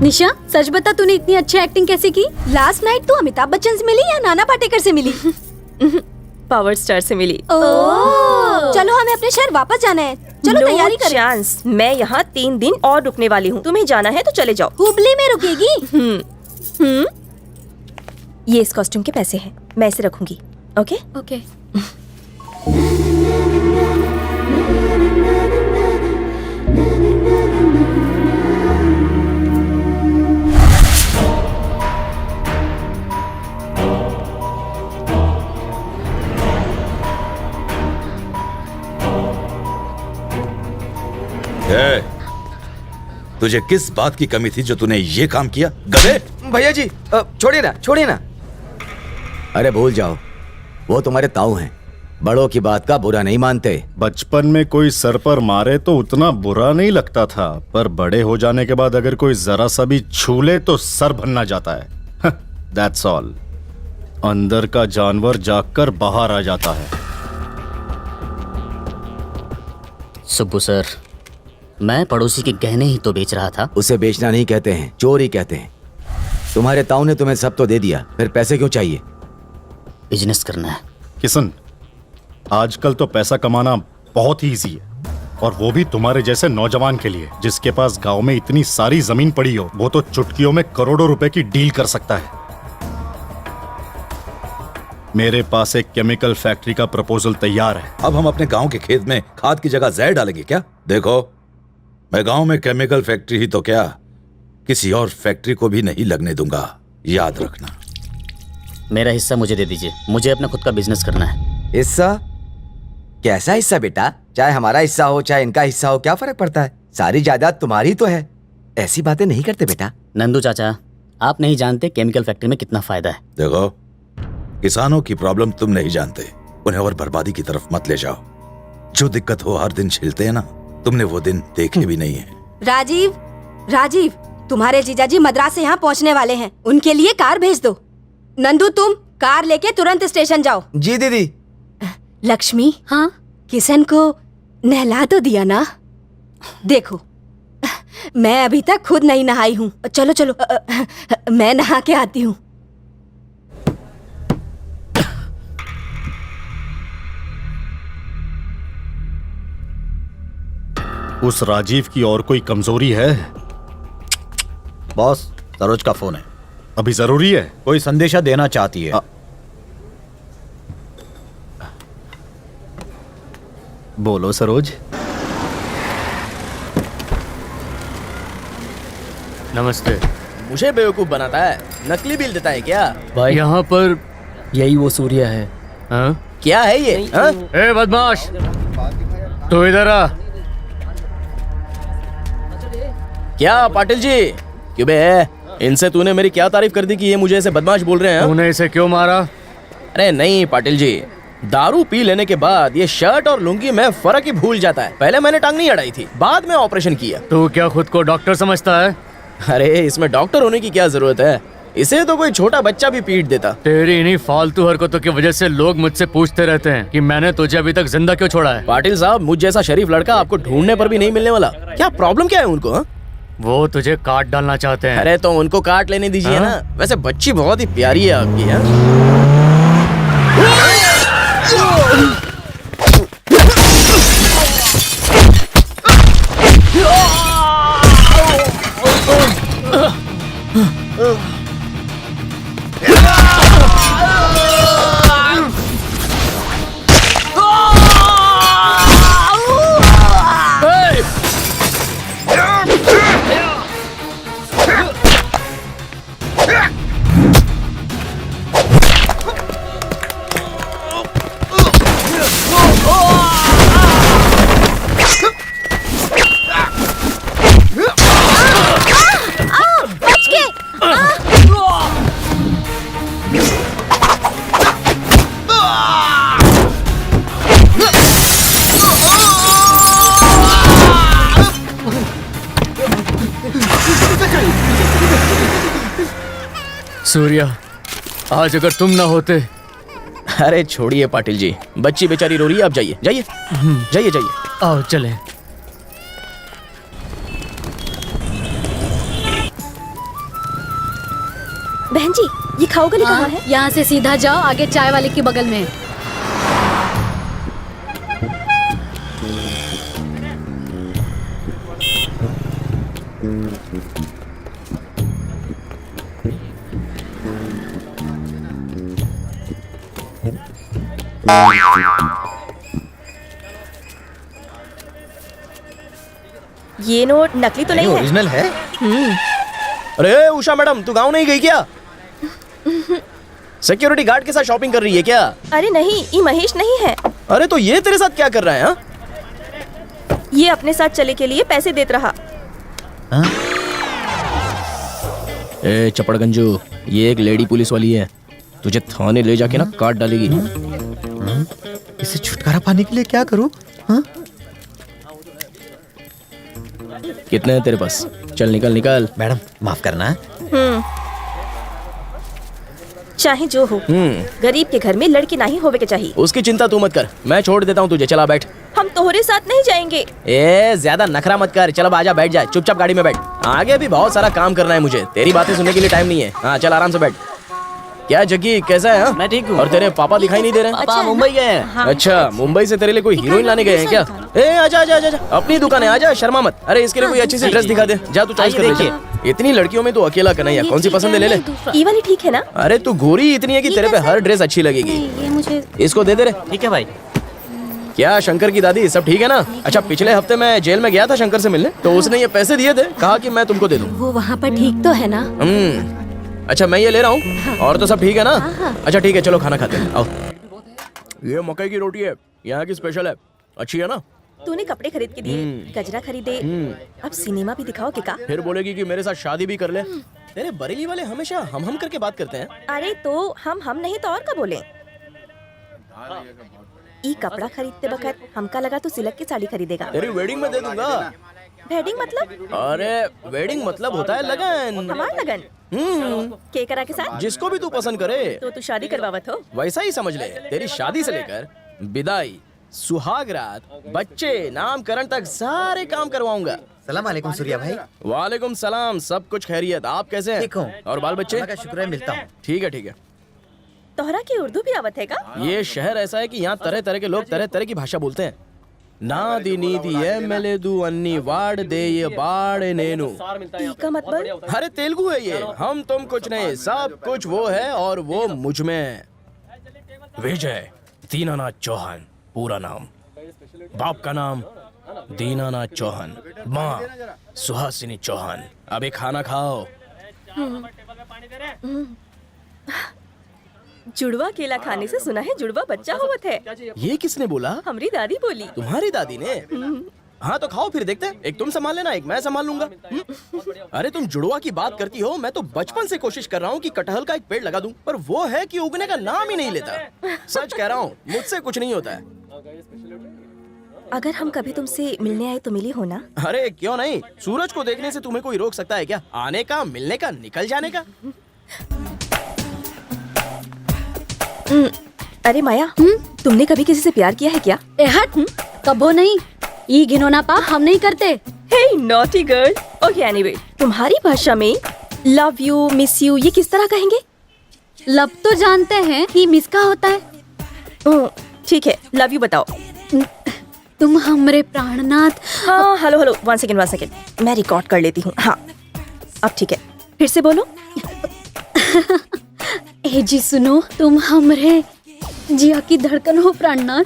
निशा, सच बता, तूने इतनी अच्छी एक्टिंग कैसे की? लास्ट नाइट तू अमिताभ बच्चन से मिली या नाना पाटेकर से मिली? पावर स्टार से मिली। चलो हमें अपने शहर वापस जाना है। चलो तैयारी करें। चांस। मैं यहाँ 3 दिन और रुकने वाली हूँ। तुम्हें जाना है तो चले जाओ। हुबली में रुकेगी? ये इस कॉस्ट्यूम के पैसे हैं, मैं इसे रखूंगी। Okay okay. तुझे किस बात की कमी थी जो तूने ये काम किया? गधे! भैया जी छोड़िए ना, छोड़िए ना। अरे भूल जाओ, वो तुम्हारे ताऊ हैं। बड़ों की बात का बुरा नहीं मानते। बचपन में कोई सर पर मारे तो उतना बुरा नहीं लगता था, पर बड़े हो जाने के बाद अगर कोई जरा सा भी छू ले तो सर भन्ना जाता है। That's all. अंदर का जानवर जागकर बाहर आ जाता है। सुब्बू सर, मैं पड़ोसी के गहने ही तो बेच रहा था। उसे बेचना नहीं कहते हैं, चोरी कहते हैं। तुम्हारे ताऊ ने तुम्हें सब तो दे दिया, फिर पैसे क्यों चाहिए? बिजनेस करना है। किशन, आजकल तो पैसा कमाना बहुत ही इजी है, और वो भी तुम्हारे जैसे नौजवान के लिए, जिसके पास गांव में इतनी सारी जमीन पड़ी हो। वो तो चुटकियों में करोड़ों रुपए की डील कर सकता है। मेरे पास एक केमिकल फैक्ट्री का प्रपोजल तैयार है। अब हम अपने गांव के खेत में खाद की जगह जहर डालेंगे क्या? देखो, मैं गांव में केमिकल फैक्ट्री ही तो क्या, किसी और फैक्ट्री को भी नहीं लगने दूंगा, याद रखना। मेरा हिस्सा मुझे दे दीजिए, मुझे अपना खुद का बिजनेस करना है। हिस्सा? कैसा हिस्सा बेटा? चाहे हमारा हिस्सा हो चाहे इनका हिस्सा हो, क्या फर्क पड़ता है? सारी जायदाद तुम्हारी तो है। ऐसी बातें नहीं करते बेटा। नंदू चाचा, आप नहीं जानते केमिकल फैक्ट्री में कितना फायदा है। देखो, किसानों की प्रॉब्लम तुम नहीं जानते, उन्हें और बर्बादी की तरफ मत ले जाओ। जो दिक्कत हो हर दिन झेलते हैं ना, तुमने वो दिन देखे भी नहीं है। राजीव, राजीव, तुम्हारे जीजाजी मद्रास से यहाँ पहुँचने वाले हैं, उनके लिए कार भेज दो। नंदू, तुम कार लेके तुरंत स्टेशन जाओ। जी दीदी। लक्ष्मी, हाँ, किशन को नहला तो दिया ना? देखो, मैं अभी तक खुद नहीं नहाई हूँ। चलो चलो, मैं नहा के आती हूँ। उस राजीव की और कोई कमजोरी है? बॉस, सरोज का फोन है। अभी जरूरी है? कोई संदेशा देना चाहती है। बोलो सरोज। नमस्ते। मुझे बेवकूफ बनाता है, नकली बिल देता है क्या? भाई यहाँ पर यही वो सूर्य है। हाँ? क्या है ये? हाँ? ए बदमाश, तू इधर आ। क्या पाटिल जी? क्यों बे, इनसे तूने मेरी क्या तारीफ कर दी कि ये मुझे ऐसे बदमाश बोल रहे हैं? तूने इसे क्यों मारा? अरे नहीं पाटिल जी, दारू पी लेने के बाद ये शर्ट और लुंगी में फर्क ही भूल जाता है। पहले मैंने टांग नहीं अड़ाई थी, बाद में ऑपरेशन किया। तू क्या खुद को डॉक्टर समझता है? अरे इसमें डॉक्टर होने की क्या जरूरत है? इसे तो कोई छोटा बच्चा भी पीट देता। तेरी इन्हीं फालतू हरकतों की वजह से लोग मुझसे पूछते रहते हैं कि मैंने तुझे अभी तक जिंदा क्यों छोड़ा है। पाटिल साहब, मुझ जैसा शरीफ लड़का आपको ढूंढने पर भी नहीं मिलने वाला। क्या प्रॉब्लम क्या है उनको? हा? वो तुझे काट डालना चाहते हैं। अरे तो उनको काट लेने दीजिए ना। वैसे बच्ची बहुत ही प्यारी है आपकी। है? सूर्या, आज अगर तुम ना होते। अरे छोड़िए पाटिल जी, बच्ची बेचारी रो रही है, आप जाइए जाइए जाइए जाइए। आओ चलें। बहन जी, ये खाओ गली कहाँ है? यहाँ से सीधा जाओ, आगे चाय वाले के बगल में। ये नोट नकली तो नहीं है? ओरिजिनल है। अरे उषा मैडम, तू गाँव नहीं गई क्या? सिक्योरिटी गार्ड के साथ शॉपिंग कर रही है क्या? अरे नहीं, ये महेश नहीं है। अरे तो ये तेरे साथ क्या कर रहा है? हा? ये अपने साथ चले के लिए पैसे देत रहा। ए चपड़गंजू, ये एक लेडी पुलिस वाली है, तुझे थाने ले जाके ना काट डालेगी। इससे छुटकारा पाने के लिए क्या करूं? हाँ? कितने हैं तेरे पास? चल निकल निकल। मैडम माफ करना। चाहे जो हो, गरीब के घर में लड़की नहीं होवे के चाहिए। उसकी चिंता तू मत कर, मैं छोड़ देता हूँ तुझे। चला बैठ। हम तोहरे साथ नहीं जाएंगे। ए ज्यादा नखरा मत कर। चल अब आजा, बैठ जा चुपचाप गाड़ी में बैठ। आगे भी बहुत सारा काम करना है मुझे, तेरी बातें सुनने के लिए टाइम नहीं है। हाँ चल आराम से बैठ। क्या जग्गी कैसा है? मैं ठीक हूँ। और तेरे पापा दिखाई नहीं दे रहे? पापा मुंबई गए हैं। हाँ। अच्छा, मुंबई से तेरे लिए कोई हीरोइन लाने गए हैं क्या? ए आजा आजा आजा, अपनी दुकान है, आजा शर्मा मत। अरे इसके लिए कोई अच्छी सी ड्रेस दिखा दे, जा तू चॉइस कर ले। देखिए इतनी लड़कियों में तू अकेला कन्हैया, कौन सी पसंद है ले ले। ये वाली ठीक है ना? अरे तू गोरी इतनी है कि तेरे पे हर ड्रेस अच्छी लगेगी। ये मुझे इसको दे दे रे। ठीक है भाई। क्या शंकर की दादी सब ठीक है ना? अच्छा पिछले हफ्ते मैं जेल में गया था शंकर से मिलने, तो उसने ये पैसे दिए थे, कहा कि मैं तुमको दे दूं। वो वहाँ पर ठीक तो है ना? अच्छा मैं ये ले रहा हूँ। और तो सब ठीक है ना? अच्छा ठीक है चलो खाना खाते हैं, आओ। ये मकई की रोटी है, यहाँ की स्पेशल है, अच्छी है ना? तूने कपड़े खरीद के दिए, गजरा खरीदे, अब सिनेमा भी दिखाओगे का? फिर बोलेगी कि मेरे साथ शादी भी कर ले। तेरे बरेली वाले हमेशा हम करके बात करते हैं। अरे तो हम नहीं तो और का बोले? ई कपड़ा खरीदते वक्त हमका लगा तो सिल्क की साड़ी खरीदेगा। तेरी वेडिंग में दे दूंगा। वेडिंग मतलब? अरे वेडिंग मतलब होता है लगन। हमार लगन? के करा के साथ? जिसको भी तू पसंद करे। तो तू शादी करवावत हो? वैसा ही समझ ले, तेरी शादी से लेकर विदाई, सुहाग रात, बच्चे, नामकरण तक सारे काम करवाऊंगा। सलाम अलैकुम सूर्या भाई। वालेकुम सलाम, सब कुछ खैरियत, आप कैसे हैं? ठीक हूँ। और बाल बच्चे? का शुक्र है, मिलता हूँ। ठीक है ठीक है। तोहरा की उर्दू भी आवत है का? ये शहर ऐसा है कि यहाँ तरह तरह के लोग तरह तरह की भाषा बोलते हैं। नादी नीदी एमएलएदू अन्नी वाड़ दे ये बाड़े नेनु। ई का मतलब? अरे तेलुगु है ये। हम तुम कुछ नहीं, सब कुछ वो है और वो मुझ में। विजय दीनानाथ चौहान पूरा नाम, बाप का नाम दीनानाथ चौहान, माँ सुहासिनी चौहान। अभी खाना खाओ। जुड़वा केला खाने से सुना है जुड़वा बच्चा होवत है। ये किसने बोला? हमारी दादी बोली। तुम्हारी दादी ने? हाँ तो खाओ फिर देखते हैं, एक तुम संभाल लेना, एक मैं संभाल लूंगा। अरे तुम जुड़वा की बात करती हो, मैं तो बचपन से कोशिश कर रहा हूँ कि कटहल का एक पेड़ लगा दूं, पर वो है कि उगने का नाम ही नहीं लेता। सच कह रहा हूँ, मुझसे कुछ नहीं होता है। अगर हम कभी तुमसे मिलने आए तो मिली हो ना? अरे क्यों नहीं, सूरज को देखने से तुम्हें कोई रोक सकता है क्या? आने का, मिलने का, निकल जाने का। अरे माया, तुमने कभी किसी से प्यार किया है क्या? ए हट, कबो नहीं। ये घिनौना पाप हम नहीं करते। हे नॉटी गर्ल। ओके एनीवे, तुम्हारी भाषा में लव यू, मिस यू ये किस तरह कहेंगे? लब तो जानते हैं, ही मिस का होता है। ठीक है, लव यू बताओ। तुम हमरे प्राणनाथ। हाँ हेलो हेलो, वन सेकेंड, मैं रिकॉर्ड कर लेती हूँ। हाँ अब ठीक है, फिर से बोलो। ए जी सुनो, तुम हमरे जिया की धड़कन हो प्राणनाथ।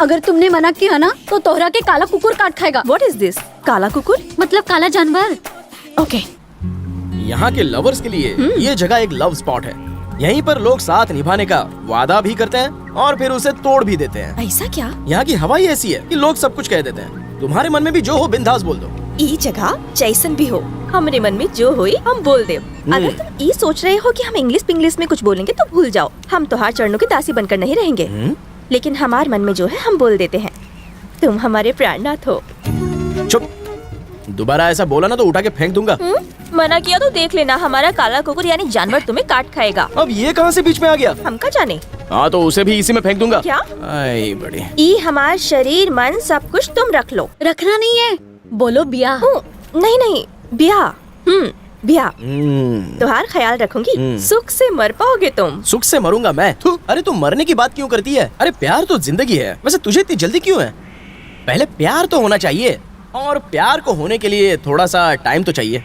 अगर तुमने मना किया ना तो तोहरा के काला कुकुर काट खाएगा। What is this? काला कुकुर मतलब काला जानवर। ओके। यहाँ के लवर्स के लिए ये जगह एक लव स्पॉट है। यहीं पर लोग साथ निभाने का वादा भी करते हैं और फिर उसे तोड़ भी देते हैं। ऐसा क्या? यहाँ की हवा ही ऐसी है कि लोग सब कुछ कह देते हैं। तुम्हारे मन में भी जो हो बिंदास बोल दो। ई जगह जैसन भी हो, हमारे मन में जो होई हम बोल दे। अगर तुम ये सोच रहे हो कि हम इंग्लिश में कुछ बोलेंगे तो भूल जाओ। हम तो हर चरणों के दासी बनकर नहीं रहेंगे, लेकिन हमारे मन में जो है हम बोल देते हैं। तुम हमारे प्राणनाथ हो। चुप, दोबारा ऐसा बोला ना तो उठा के फेंक दूंगा। मना किया तो देख लेना, हमारा काला कुकुर यानी जानवर तुम्हें काट खाएगा। अब ये कहाँ से बीच में आ गया? हम का जाने। हाँ तो उसे भी इसी में फेंक दूंगा। क्या? आई बड़ी। ई हमार शरीर मन सब कुछ तुम रख लो। रखना नहीं है, बोलो ब्याह। नहीं ब्याह। ब्याह तुम्हार ख्याल रखूंगी। सुख से मर पाओगे तुम। सुख से मरूंगा मैं? अरे तुम मरने की बात क्यों करती है? अरे प्यार तो जिंदगी है। वैसे तुझे इतनी जल्दी क्यों है? पहले प्यार तो होना चाहिए, और प्यार को होने के लिए थोड़ा सा टाइम तो चाहिए।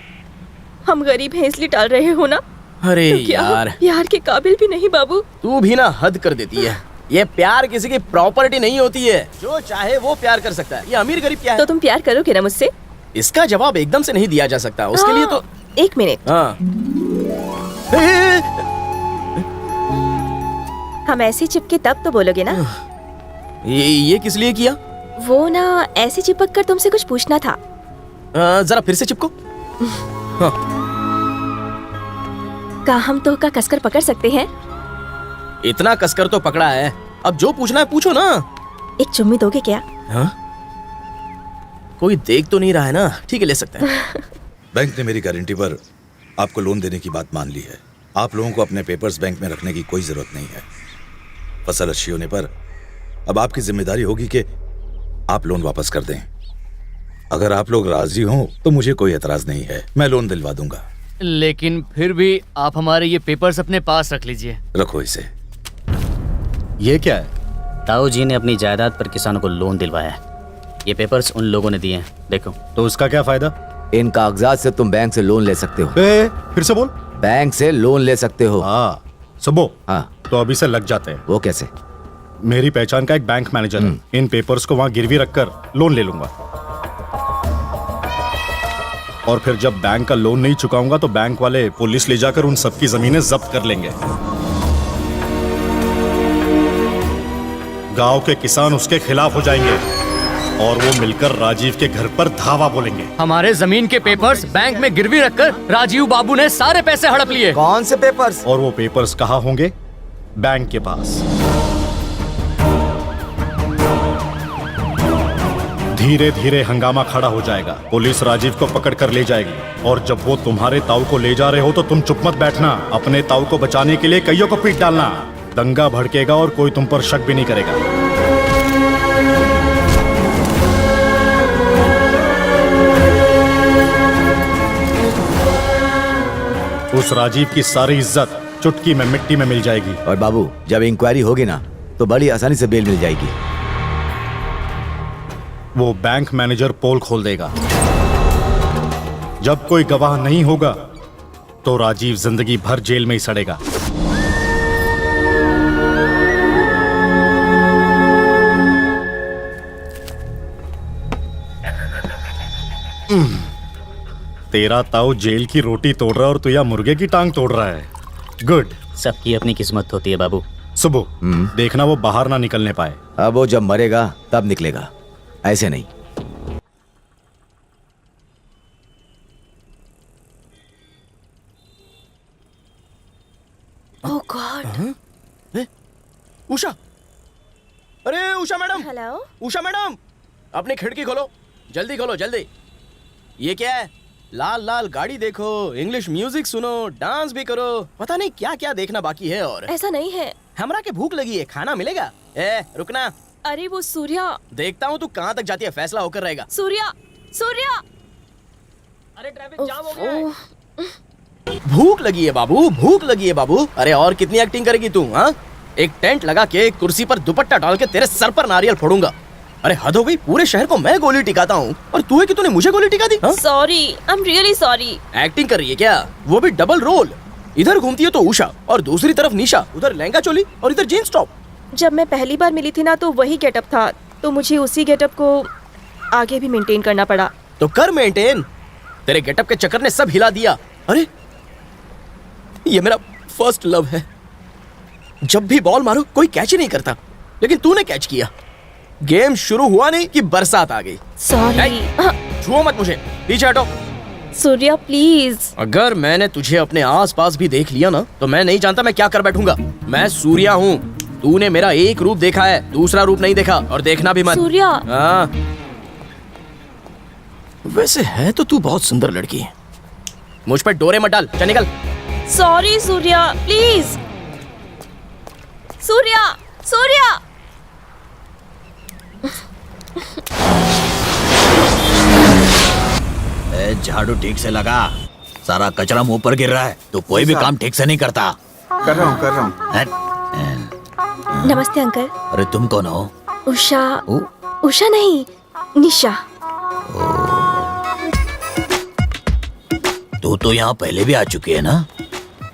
हम गरीब हैं इसलिए टाल रहे हो ना? अरे तो क्या यार, प्यार के काबिल भी नहीं बाबू। तू भी ना हद कर देती है। ये प्यार किसी की प्रॉपर्टी नहीं होती है, जो चाहे वो प्यार कर सकता है। ये अमीर गरीब क्या है? तो तुम प्यार करोगे ना मुझसे? इसका जवाब एकदम से नहीं दिया जा सकता, उसके लिए तो एक मिनट। हाँ। हम ऐसे चिपके तब तो बोलोगे ना? ये किस लिए किया? वो ना ऐसे चिपक कर तुमसे कुछ पूछना था। जरा फिर से चिपको। हाँ। क्या हम तो का कसकर पकड़ सकते हैं? इतना कसकर तो पकड़ा है, अब जो पूछना है पूछो ना। एक चुम्मी दोगे क्या? हाँ? कोई देख तो नहीं रहा है ना? ठीक है, ले सकते हैं। बैंक ने मेरी गारंटी पर आपको लोन देने की बात मान ली है। आप लोगों को अपने पेपर्स बैंक में रखने की कोई जरूरत नहीं है। फसल अच्छी होने पर अब आपकी जिम्मेदारी होगी कि आप लोन वापस कर दें। अगर आप लोग राजी हों तो मुझे कोई एतराज नहीं है, मैं लोन दिलवा दूंगा। लेकिन फिर भी आप हमारे ये पेपर्स अपने पास रख लीजिए। रखो इसे। ये क्या है? ताऊ जी ने अपनी जायदाद पर किसानों को लोन दिलवाया है। ये पेपर्स उन लोगों ने दिए हैं, देखो। तो उसका क्या फायदा? इन कागजात से तुम बैंक से लोन ले सकते हो। फिर से बोल। बैंक से लोन ले सकते हो। हाँ सुबो। हाँ तो अभी से लग जाते हैं। वो कैसे? मेरी पहचान का एक बैंक मैनेजर है, इन पेपर्स को वहाँ गिरवी रखकर लोन ले लूंगा, और फिर जब बैंक का लोन नहीं चुकाऊंगा तो बैंक वाले पुलिस ले जाकर उन सबकी जमीनें जब्त कर लेंगे। गांव के किसान उसके खिलाफ हो जाएंगे और वो मिलकर राजीव के घर पर धावा बोलेंगे। हमारे जमीन के पेपर्स बैंक में गिरवी रखकर राजीव बाबू ने सारे पैसे हड़प लिए। कौन से पेपर्स? और वो पेपर्स कहाँ होंगे? बैंक के पास। धीरे धीरे हंगामा खड़ा हो जाएगा, पुलिस राजीव को पकड़ कर ले जाएगी, और जब वो तुम्हारे ताऊ को ले जा रहे हो तो तुम चुप मत बैठना। अपने ताऊ को बचाने के लिए कईयों को पीट डालना। दंगा भड़केगा और कोई तुम पर शक भी नहीं करेगा। उस राजीव की सारी इज्जत चुटकी में मिट्टी में मिल जाएगी। और बाबू, जब इंक्वायरी होगी ना तो बड़ी आसानी से बेल मिल जाएगी। वो बैंक मैनेजर पोल खोल देगा। जब कोई गवाह नहीं होगा तो राजीव जिंदगी भर जेल में ही सड़ेगा। तेरा ताऊ जेल की रोटी तोड़ रहा है और तू यहाँ मुर्गे की टांग तोड़ रहा है। गुड। सबकी अपनी किस्मत होती है बाबू। सुबह देखना वो बाहर ना निकलने पाए। अब वो जब मरेगा तब निकलेगा, ऐसे नहीं। ओह गॉड। उषा, अरे Usha madam. Hello Usha madam, अपनी खिड़की खोलो, जल्दी खोलो जल्दी। ये क्या है? लाल लाल गाड़ी देखो, इंग्लिश म्यूजिक सुनो, डांस भी करो, पता नहीं क्या क्या देखना बाकी है। और ऐसा नहीं है। हमरा के भूख लगी है, खाना मिलेगा? रुकना। अरे वो सूर्या। देखता हूँ तू कहाँ तक जाती है, फैसला होकर रहेगा। सूर्या, सूर्या। अरे ट्रैफिक जाम हो गया है। भूख लगी है बाबू, भूख लगी है बाबू। अरे और कितनी एक्टिंग करेगी तू? हाँ, एक टेंट लगा के कुर्सी पर दुपट्टा डाल के तेरे सर पर नारियल फोड़ूंगा। अरे हद हो गई, पूरे शहर को मैं गोली टिकाता हूँ और तू है कि तूने मुझे गोली टिका दी? Sorry, I am really sorry. Acting कर रही है क्या? वो भी डबल रोल। इधर घूमती है तो उषा और दूसरी तरफ निशा, उधर लहंगा चोली और इधर जीन्स टॉप। जब मैं पहली बार मिली थी ना तो वही गेटअप था, तो मुझे उसी गेटअप को आगे भी मेंटेन करना पड़ा। तो कर मेंटेन, तेरे गेटअप के चक्कर ने सब हिला दिया। अरे ये मेरा फर्स्ट लव है। जब भी बॉल मारो कोई कैच ही नहीं करता, लेकिन तूने कैच किया। गेम शुरू हुआ नहीं कि बरसात आ गई। सॉरी। छुओ मत मुझे, पीछे हटो। सूर्या प्लीज। अगर मैंने तुझे अपने आसपास भी देख लिया ना तो मैं नहीं जानता मैं क्या कर बैठूंगा। मैं सूर्या हूँ। तूने मेरा एक रूप देखा है, दूसरा रूप नहीं देखा, और देखना भी मत। सूर्या। हाँ, वैसे है तो तू बहुत सुंदर लड़की है। मुझ पर डोरे मत डाल, चल निकल। Sorry Surya please. सूर्या, सूर्या। झाड़ू ठीक से लगा, सारा कचरा मुंह पर गिर रहा है, तो कोई भी काम ठीक से नहीं करता। कर रहा हूँ। नमस्ते अंकल। अरे तुम कौन हो? उषा। उषा नहीं, निशा। तू तो यहाँ पहले भी आ चुकी है ना?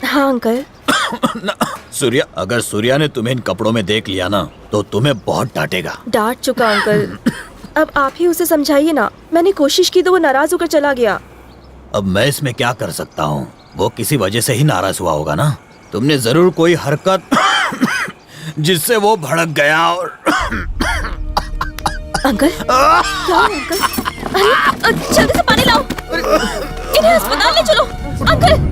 हाँ अंकल। सूर्या, अगर सूर्या ने तुम्हें इन कपड़ों में देख लिया ना तो तुम्हें बहुत डांटेगा। डांट चुका अंकल, अब आप ही उसे समझाइए ना। मैंने कोशिश की तो वो नाराज होकर चला गया। अब मैं इसमें क्या कर सकता हूँ? वो किसी वजह से ही नाराज हुआ होगा ना। तुमने जरूर कोई हरकत जिससे वो भड़क गया। और अंकल क्या अंकल? अरे जल्दी से पानी लाओ, इन्हें अस्पताल ले चलो। अंकल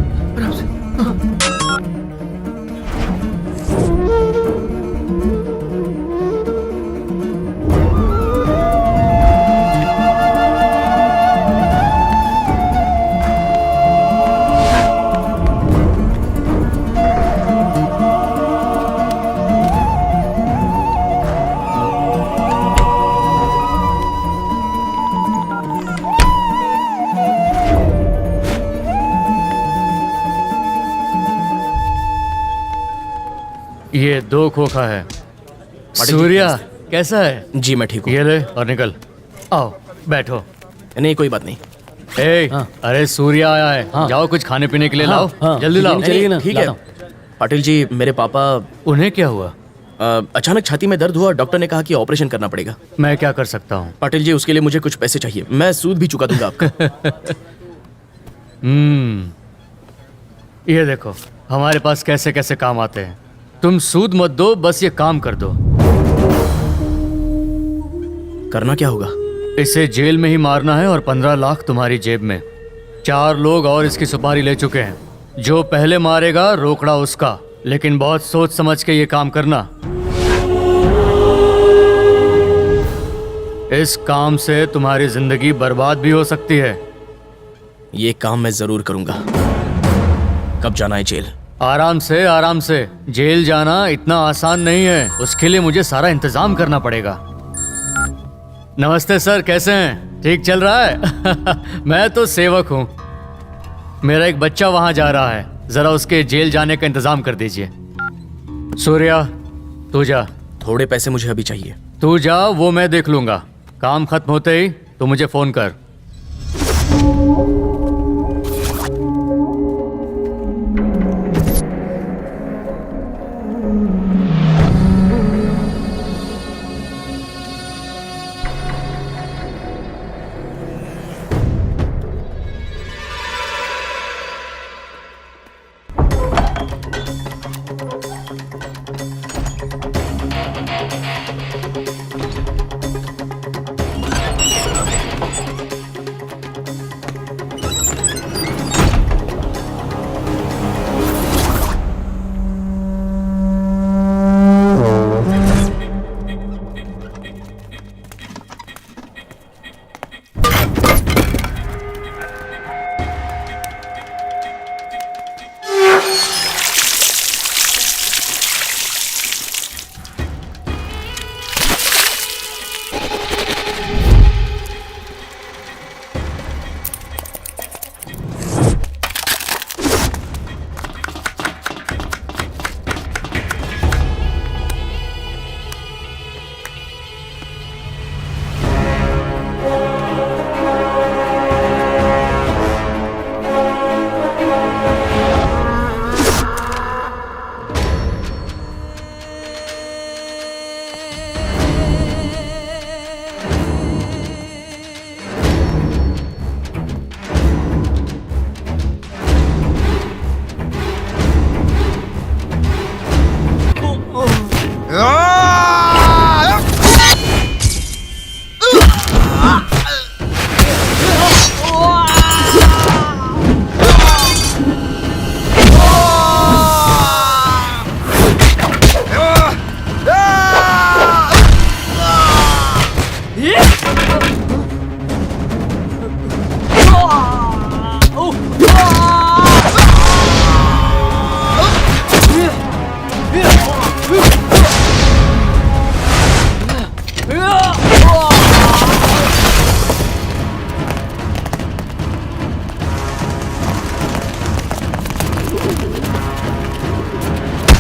ये 2 खोखा है। सूर्या कैसा है? जी मैं ठीक हूँ। ये ले और निकल। आओ बैठो। नहीं कोई बात नहीं। अरे सूर्या आया है। जाओ कुछ खाने पीने के लिए लाओ। जल्दी लाओ। चलिए ना। ठीक है पाटिल जी, मेरे पापा। उन्हें क्या हुआ? अचानक छाती में दर्द हुआ, डॉक्टर ने कहा कि ऑपरेशन करना पड़ेगा। मैं क्या कर सकता हूँ? पाटिल जी उसके लिए मुझे कुछ पैसे चाहिए, मैं सूद भी चुका दूंगा आपका। ये देखो हमारे पास कैसे कैसे काम आते हैं। तुम सूद मत दो, बस ये काम कर दो। करना क्या होगा? इसे जेल में ही मारना है और 15 लाख तुम्हारी जेब में। 4 लोग और इसकी सुपारी ले चुके हैं। जो पहले मारेगा रोकड़ा उसका, लेकिन बहुत सोच समझ के ये काम करना। इस काम से तुम्हारी जिंदगी बर्बाद भी हो सकती है। ये काम मैं जरूर करूंगा। कब जाना है जेल? आराम से आराम से। जेल जाना इतना आसान नहीं है, उसके लिए मुझे सारा इंतजाम करना पड़ेगा। नमस्ते सर, कैसे हैं? ठीक चल रहा है? मैं तो सेवक हूँ। मेरा एक बच्चा वहां जा रहा है, जरा उसके जेल जाने का इंतजाम कर दीजिए। सूर्या तू जा। थोड़े पैसे मुझे अभी चाहिए। तू जा, वो मैं देख लूंगा। काम खत्म होते ही तू मुझे फोन कर।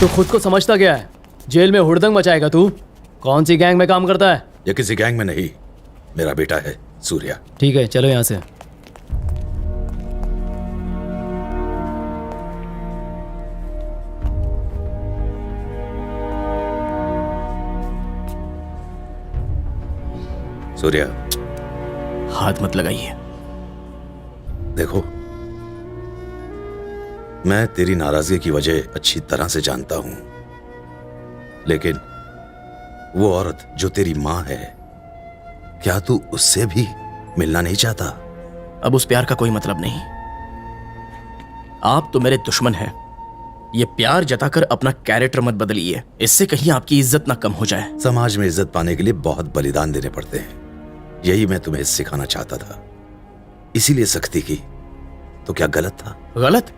तू खुद को समझता क्या है? जेल में हुड़दंग मचाएगा तू? कौन सी गैंग में काम करता है? ये किसी गैंग में नहीं, मेरा बेटा है सूर्या। ठीक है चलो यहाँ से। सूर्या हाथ मत लगाइए। देखो, मैं तेरी नाराजगी की वजह अच्छी तरह से जानता हूं, लेकिन वो औरत जो तेरी मां है, क्या तू उससे भी मिलना नहीं चाहता? अब उस प्यार का कोई मतलब नहीं। आप तो मेरे दुश्मन हैं। ये प्यार जताकर अपना कैरेक्टर मत बदलिए, इससे कहीं आपकी इज्जत ना कम हो जाए। समाज में इज्जत पाने के लिए बहुत बलिदान देने पड़ते हैं, यही मैं तुम्हें सिखाना चाहता था, इसीलिए सख्ती की। तो क्या गलत था? गलत?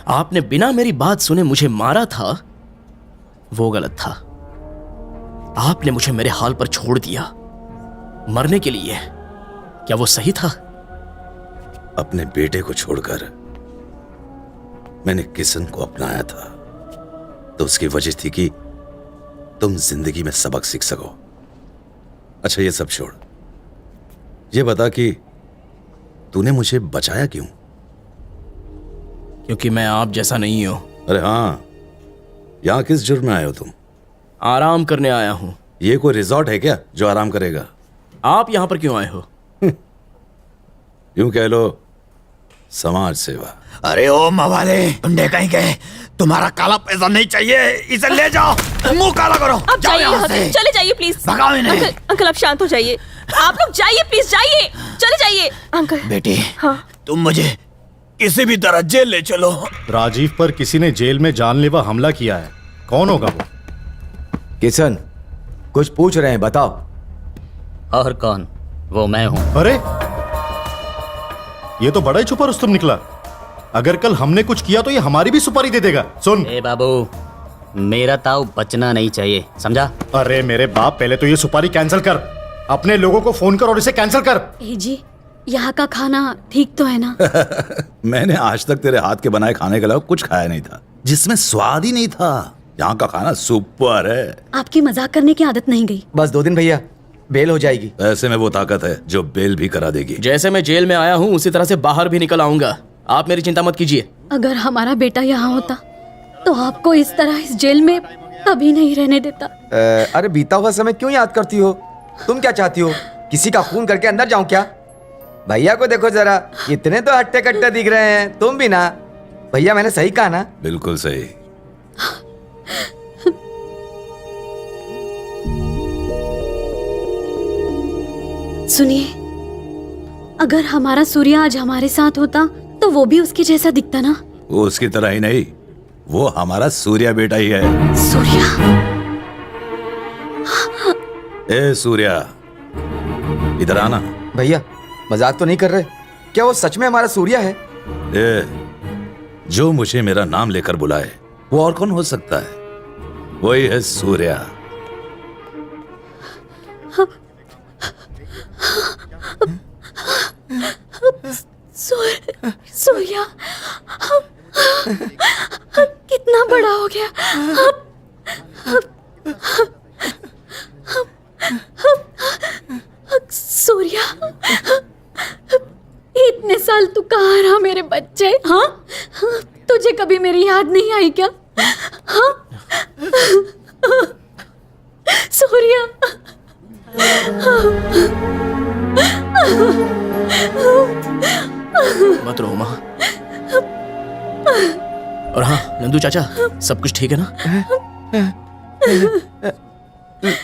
आपने बिना मेरी बात सुने मुझे मारा था, वो गलत था। आपने मुझे मेरे हाल पर छोड़ दिया मरने के लिए, क्या वो सही था? अपने बेटे को छोड़कर मैंने किशन को अपनाया था, तो उसकी वजह थी कि तुम जिंदगी में सबक सीख सको। अच्छा ये सब छोड़, ये बता कि तूने मुझे बचाया क्यों? क्योंकि मैं आप जैसा नहीं हूं। अरे हाँ, यहाँ किस जुर्म में आए हो तुम? आराम करने आया हूं। ये कोई रिजॉर्ट है क्या जो आराम करेगा? आप यहाँ पर क्यों आए हो? यूं कह लो समाज सेवा। अरे ओ मवाले गुंडे कहीं गए, तुम्हारा काला पैसा नहीं चाहिए, इसे ले जाओ, मुंह काला करो। आप जाओ जाइए यहाँ यहाँ से। से, चले जाइए प्लीज। भगाओ इन्हें। अंकल अंकल आप शांत हो जाइए, आप लोग जाइए प्लीज, जाइए, चले जाइए। अंकल बेटी, हाँ तुम मुझे किसी भी तरह जेल ले चलो। राजीव पर किसी ने जेल में जानलेवा हमला किया है, कौन होगा वो? किशन, कुछ पूछ रहे हैं, बताओ। और कौन? वो मैं हूँ। अरे ये तो बड़ा ही छुपा रुस्तम निकला। अगर कल हमने कुछ किया तो ये हमारी भी सुपारी दे देगा। सुन ए बाबू, मेरा ताऊ बचना नहीं चाहिए, समझा? अरे मेरे बाप, पहले तो ये सुपारी कैंसिल कर, अपने लोगों को फोन कर और इसे कैंसिल कर। ए जी, यहाँ का खाना ठीक तो है ना? मैंने आज तक तेरे हाथ के बनाए खाने के अलावा कुछ खाया नहीं था जिसमें स्वाद ही नहीं था। यहाँ का खाना सुपर है। आपकी मजाक करने की आदत नहीं गई। बस 2 दिन भैया, बेल हो जाएगी। ऐसे में वो ताकत है जो बेल भी करा देगी। जैसे मैं जेल में आया हूँ उसी तरह से बाहर भी निकल आऊंगा। आप मेरी चिंता मत कीजिए। अगर हमारा बेटा यहाँ होता तो आपको इस तरह इस जेल में कभी नहीं रहने देता। अरे बीता हुआ समय क्यों याद करती हो? तुम क्या चाहती हो, किसी का खून करके अंदर जाऊं क्या? भैया को देखो जरा, इतने तो हट्टे कट्टे दिख रहे हैं। तुम भी ना भैया, मैंने सही कहा ना? बिल्कुल सही। सुनिए, अगर हमारा सूर्य आज हमारे साथ होता तो वो भी उसके जैसा दिखता ना? वो उसकी तरह ही नहीं, वो हमारा सूर्या बेटा ही है। सूर्या? ए सूर्या, इधर आना। भैया मजाक तो नहीं कर रहे? क्या वो सच में हमारा सूर्या है? ए, जो मुझे मेरा नाम लेकर बुलाए वो और कौन हो सकता है? वही है सूर्या। सूर्या कितना बड़ा हो गया। सूर्या, इतने साल तू कहाँ रहा मेरे बच्चे? हाँ, तुझे कभी मेरी याद नहीं आई क्या? हाँ सूर्या। मत रो माँ। और हाँ नंदू चाचा, सब कुछ ठीक है ना?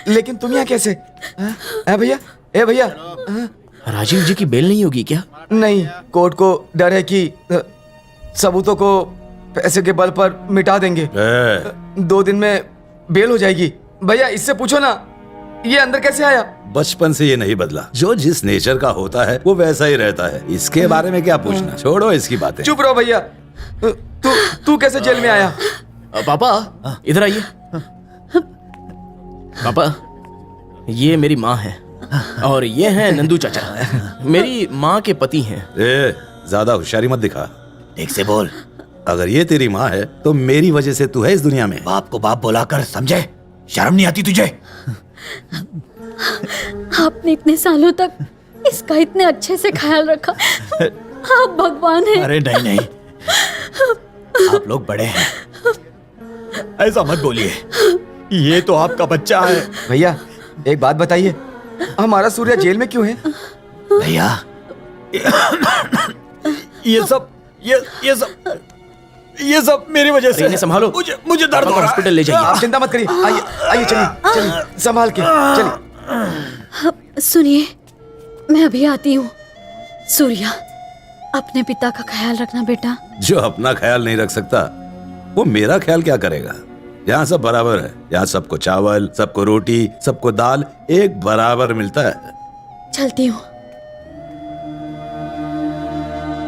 लेकिन तुम यहाँ कैसे? भैया, ए भैया। राजीव जी की बेल नहीं होगी क्या? नहीं, कोर्ट को डर है कि सबूतों को पैसे के बल पर मिटा देंगे। 2 दिन में बेल हो जाएगी। भैया इससे पूछो ना, ये अंदर कैसे आया? बचपन से ये नहीं बदला। जो जिस नेचर का होता है वो वैसा ही रहता है। इसके बारे में क्या पूछना, छोड़ो इसकी बातें। चुप रहो भैया। तू कैसे जेल में आया? पापा इधर आइए। पापा, ये मेरी माँ है और ये है नंदू चाचा, मेरी माँ के पति हैं। ज्यादा होशियारी मत दिखा, ठीक से बोल। अगर ये तेरी माँ है तो मेरी वजह से तू है इस दुनिया में। बाप को बाप बोलाकर, समझे? शर्म नहीं आती तुझे? आपने इतने सालों तक इसका इतने अच्छे से ख्याल रखा। आप भगवान हैं। अरे नहीं नहीं, आप लोग बड़े हैं, ऐसा मत बोलिए। ये तो आपका बच्चा है। भैया एक बात बताइए, हमारा सूर्या जेल में क्यों है? भैया ये सब मेरी वजह से। इन्हें संभालो। मुझे दर्द हो रहा है। हॉस्पिटल ले जाइए। आप चिंता मत करिए, आइए चलिए संभाल के चलिए। सुनिए, मैं अभी आती हूँ। सूर्या, अपने पिता का ख्याल रखना बेटा। जो अपना ख्याल नहीं रख सकता वो मेरा ख्याल क्या करेगा? यहाँ सब बराबर है। यहाँ सबको चावल, सबको रोटी, सबको दाल एक बराबर मिलता है। चलती हूँ।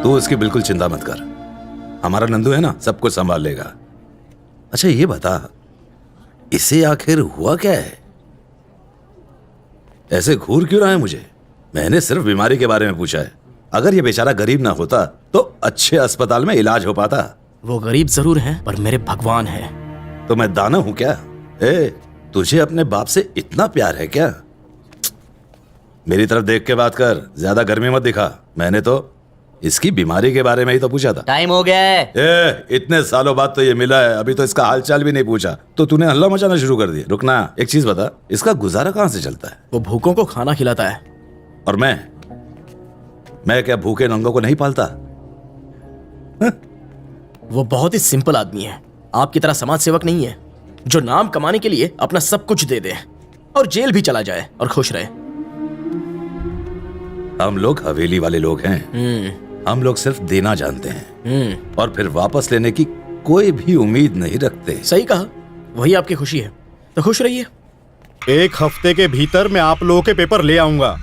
तू उसकी बिल्कुल चिंता मत कर, हमारा नंदू है ना, सब कुछ संभाल लेगा। अच्छा ये बता, इसे आखिर हुआ क्या है? ऐसे घूर क्यों रहा है मुझे? मैंने सिर्फ बीमारी के बारे में पूछा है। अगर ये बेचारा गरीब ना होता तो अच्छे अस्पताल में इलाज हो पाता। वो गरीब जरूर हैं पर मेरे भगवान हैं। तो मैं दाना हूं क्या? तुझे अपने बाप से इतना प्यार है क्या? मेरी तरफ देख के बात कर, ज्यादा गर्मी मत दिखा। मैंने तो इसकी बीमारी के बारे में ही तो पूछा था। टाइम हो गया है। इतने सालों बाद तो ये मिला है, अभी तो इसका हालचाल भी नहीं पूछा तो तूने हल्ला मचाना शुरू कर दिया। रुकना, एक चीज बता, इसका गुजारा कहां से चलता है? वो भूखों को खाना खिलाता है। और मैं क्या भूखे नंगों को नहीं पालता? वो बहुत ही सिंपल आदमी है, आपकी तरह समाज सेवक नहीं है जो नाम कमाने के लिए अपना सब कुछ दे दे और जेल भी चला जाए और खुश रहे। हम लोग हवेली वाले लोग हैं। हम लोग सिर्फ देना जानते हैं और फिर वापस लेने की कोई भी उम्मीद नहीं रखते। सही कहा, वही आपकी खुशी है तो खुश रहिए। 1 हफ्ते के भीतर मैं आप लोगों के पेपर ले आऊंगा।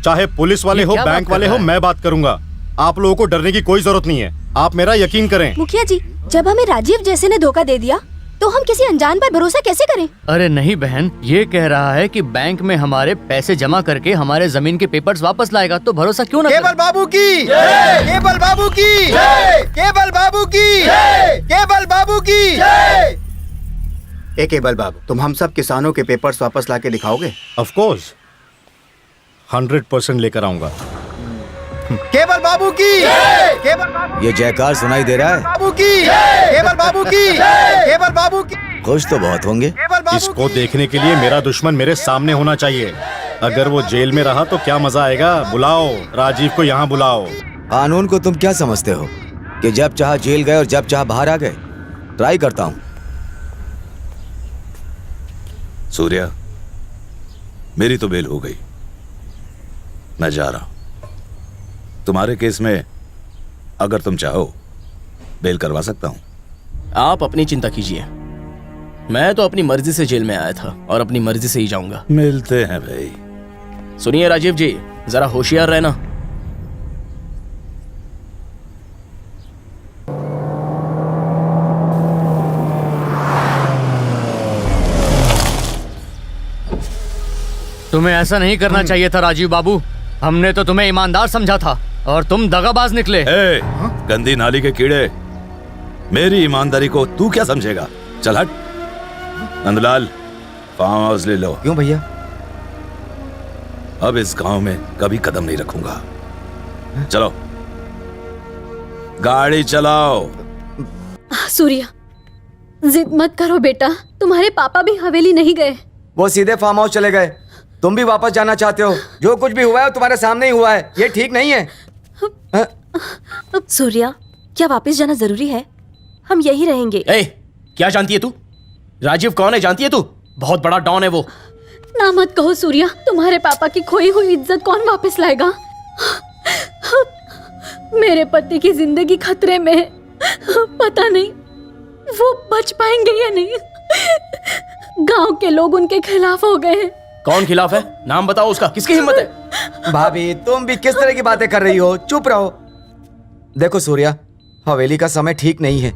चाहे पुलिस वाले हो, बैंक वाले हो, मैं बात करूंगा। आप लोगों को डरने की कोई जरूरत नहीं है, आप मेरा यकीन करें। मुखिया जी, जब हमें राजीव जैसे ने धोखा दे दिया तो हम किसी अनजान पर भरोसा कैसे करें? अरे नहीं बहन, ये कह रहा है कि बैंक में हमारे पैसे जमा करके हमारे जमीन के पेपर्स वापस लाएगा, तो भरोसा क्यों ना? केवल बाबू की, केवल बाबू की, केवल बाबू की, केवल बाबू की। ए केवल बाबू, तुम हम सब किसानों के पेपर्स वापस लाके दिखाओगे? ऑफ कोर्स, 100% लेकर आऊंगा। केवल बाबू की, केवल बाबू, ये जयकार सुनाई दे रहा है। बाबू की, केवल बाबू की, केवल बाबू की। खुश तो बहुत होंगे। इसको देखने के लिए मेरा दुश्मन मेरे सामने होना चाहिए। अगर वो जेल में रहा तो क्या मजा आएगा। बुलाओ राजीव को, यहाँ बुलाओ। कानून को तुम क्या समझते हो कि जब चाह जेल गए और जब चाह बाहर आ गए? ट्राई करता हूँ। सूर्या, मेरी तो बेल हो गई, मैं जा रहा हूं। तुम्हारे केस में अगर तुम चाहो बेल करवा सकता हूं। आप अपनी चिंता कीजिए, मैं तो अपनी मर्जी से जेल में आया था और अपनी मर्जी से ही जाऊंगा। मिलते हैं भाई। सुनिए राजीव जी, जरा होशियार रहना। तुम्हें ऐसा नहीं करना चाहिए था राजीव बाबू। हमने तो तुम्हें ईमानदार समझा था और तुम दगाबाज निकले। गंदी नाली के कीड़े, मेरी ईमानदारी को तू क्या समझेगा? चल हट। नंदलाल, फार्म हाउस ले लो। क्यों भैया? अब इस गांव में कभी कदम नहीं रखूंगा। चलो गाड़ी चलाओ। सूर्या, जिद मत करो बेटा, तुम्हारे पापा भी हवेली नहीं गए। वो सीधे फार्म हाउस चले गए। तुम भी वापस जाना चाहते हो? जो कुछ भी हुआ है तुम्हारे सामने ही हुआ है, ये ठीक नहीं है। सूर्या, क्या वापस जाना जरूरी है? हम यही रहेंगे। क्या जानती है तू? राजीव कौन है जानती है तू? बहुत बड़ा डॉन है वो। ना मत कहो सूर्या, तुम्हारे पापा की खोई हुई इज्जत कौन वापस लाएगा? मेरे पति की जिंदगी खतरे में है, पता नहीं वो बच पाएंगे या नहीं। गांव के लोग उनके खिलाफ हो गए हैं। कौन खिलाफ है? नाम बताओ उसका। किसकी हिम्मत है? भाभी, तुम भी किस तरह की बातें कर रही हो? चुप रहो। देखो सूर्या, हवेली का समय ठीक नहीं है।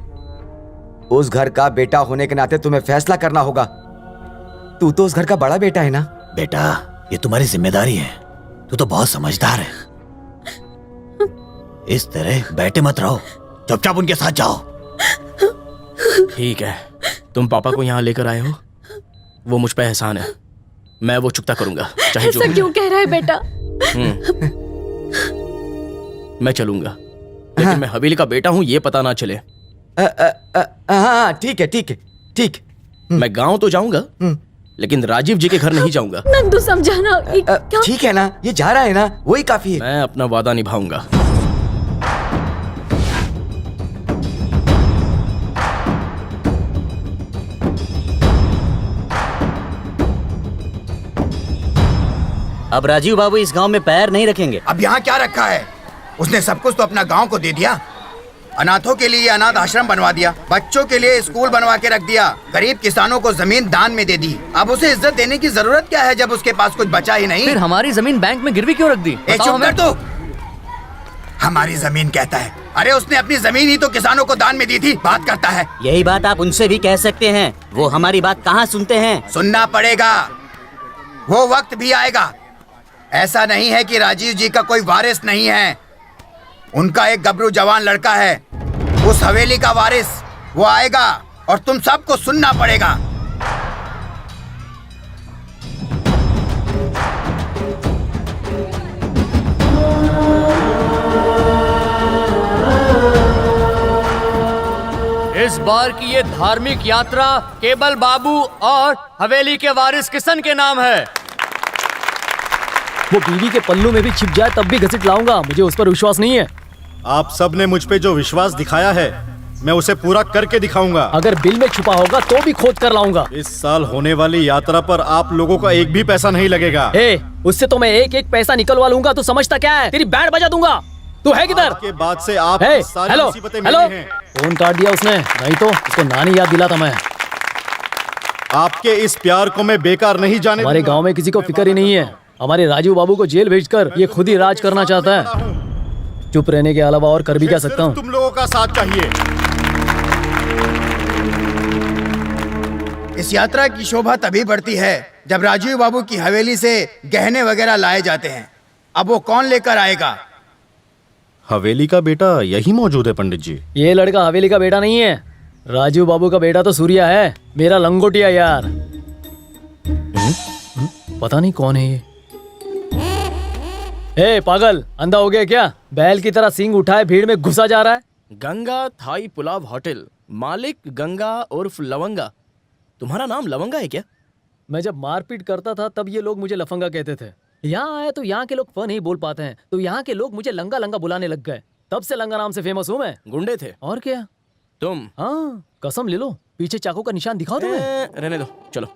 उस घर का बेटा होने के नाते तुम्हें फैसला करना होगा। तू तो उस घर का बड़ा बेटा है ना? बेटा, ये तुम्हारी जिम्मेदारी है। तू तो बहुत समझदार है। इस तरह बैठे मत रहो, चुपचाप उनके साथ जाओ। ठीक है, तुम पापा को यहाँ लेकर आए हो, वो मुझ पे एहसान है, मैं वो चुकता करूंगा चाहे जो। ऐसा क्यों कह रहा है बेटा? मैं चलूंगा, लेकिन मैं हवेली का बेटा हूँ ये पता ना चले। हाँ ठीक है, ठीक है, ठीक। मैं गांव तो जाऊंगा, लेकिन राजीव जी के घर नहीं जाऊंगा। नंदू समझाना। ठीक है ना, ये जा रहा है ना, वही काफी है। मैं अपना वादा निभाऊंगा। अब राजीव बाबू इस गांव में पैर नहीं रखेंगे। अब यहाँ क्या रखा है? उसने सब कुछ तो अपना गांव को दे दिया। अनाथों के लिए अनाथ आश्रम बनवा दिया, बच्चों के लिए स्कूल बनवा के रख दिया, गरीब किसानों को जमीन दान में दे दी। अब उसे इज्जत देने की जरूरत क्या है जब उसके पास कुछ बचा ही नहीं? फिर हमारी जमीन बैंक में गिरवी क्यों रख दी? चुप कर तू। हमारी जमीन कहता है? अरे उसने अपनी जमीन ही तो किसानों को दान में दी थी, बात करता है। यही बात आप उनसे भी कह सकते हैं, वो हमारी बात कहाँ सुनते हैं। सुनना पड़ेगा, वो वक्त भी आएगा। ऐसा नहीं है कि राजीव जी का कोई वारिस नहीं है, उनका एक गबरू जवान लड़का है, उस हवेली का वारिस। वो आएगा और तुम सबको सुनना पड़ेगा। इस बार की ये धार्मिक यात्रा केबल बाबू और हवेली के वारिस किशन के नाम है। वो बीवी के पल्लू में भी छिप जाए तब भी घसीट लाऊंगा, मुझे उस पर विश्वास नहीं है। आप सब ने मुझ पे जो विश्वास दिखाया है मैं उसे पूरा करके दिखाऊंगा। अगर बिल में छुपा होगा तो भी खोद कर लाऊंगा। इस साल होने वाली यात्रा पर आप लोगों का एक भी पैसा नहीं लगेगा। उससे तो मैं एक एक पैसा निकलवा लूंगा। तू समझता क्या है? तेरी बैंड बजा दूंगा। तू है किधर? के बाद से आप सारी हेलो मुसीबतें हेलो, मिली हैं। फोन काट दिया उसने, नहीं तो उसको नानी याद दिलाता मैं। आपके इस प्यार को मैं बेकार नहीं जाने हमारे गांव में किसी को फिक्र ही नहीं है। हमारे राजू बाबू को जेल भेजकर ये खुद ही राज करना चाहता है। चुप रहने के अलावा और कर भी क्या सकता हूँ? तुम लोगों का साथ चाहिए। इस यात्रा की शोभा तभी बढ़ती है जब राजीव बाबू की हवेली से गहने वगैरह लाए जाते हैं। अब वो कौन लेकर आएगा? हवेली का बेटा यही मौजूद है पंडित जी। ये लड़का हवेली का बेटा नहीं है। राजू बाबू का बेटा तो सूर्या है, मेरा लंगोटिया यार। पता नहीं कौन है ये। पागल, अंधा हो गया क्या? बैल की तरह सींग उठाए भीड़ में घुसा जा रहा है। गंगा थाई पुलाव होटल, मालिक गंगा उर्फ लवंगा। तुम्हारा नाम लवंगा है क्या? मैं जब मारपीट करता था तब ये लोग मुझे लफंगा कहते थे। यहाँ आए तो यहाँ के लोग फ नहीं बोल पाते हैं, तो यहाँ के लोग मुझे लंगा लंगा बुलाने लग गए। तब से लंगा नाम से फेमस हूँ मैं। गुंडे थे और क्या? तुम? हाँ, कसम ले लो। पीछे चाकू का निशान दिखाओ तुम्हें। रहने दो, चलो।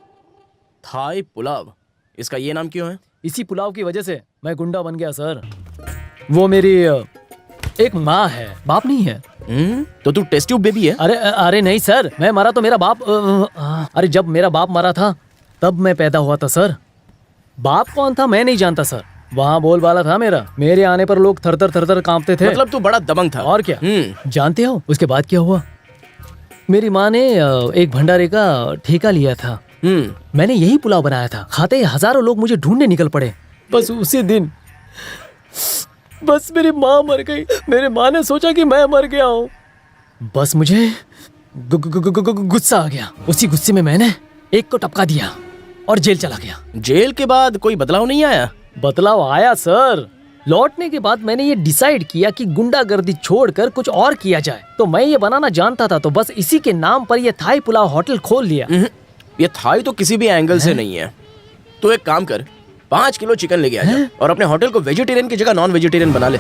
थाई पुलाव, इसका ये नाम क्यों है? इसी पुलाव की वजह से मैं गुंडा बन गया सर। वो मेरी एक माँ है, बाप नहीं है। तो तू टेस्ट ट्यूब बेबी है? अरे नहीं सर, मैं मरा तो मेरा बाप अरे जब मेरा बाप मरा था तब मैं पैदा हुआ था सर। बाप कौन था मैं नहीं जानता सर। वहाँ बोलबाला था मेरा। मेरे आने पर लोग थर थर कांपते थे। मतलब तू बड़ा दबंग था। और क्या? जानते हो उसके बाद क्या हुआ? मेरी माँ ने एक भंडारे का ठेका लिया था। मैंने यही पुलाव बनाया था। खाते ही हजारों लोग मुझे ढूंढने निकल पड़े। बस उसी दिन बस मेरी माँ मर गई। मेरे माँ ने सोचा कि मैं मर गया हूँ। बस मुझे गुस्सा आ गया। उसी गुस्से में मैंने एक को टपका दिया और जेल चला गया। जेल के बाद कोई बदलाव नहीं आया? बदलाव आया सर। लौटने के बाद मैंने ये डिसाइड किया कि गुंडागर्दी छोड़कर कुछ और किया जाए। तो मैं ये बनाना जानता था, तो बस इसी के नाम पर ये थाई पुलाव होटल खोल लिया। ये थाई तो किसी भी एंगल से नहीं है। तो एक काम कर, 5 किलो चिकन लेके आ जा और अपने होटल को वेजिटेरियन की जगह नॉन वेजिटेरियन बना ले।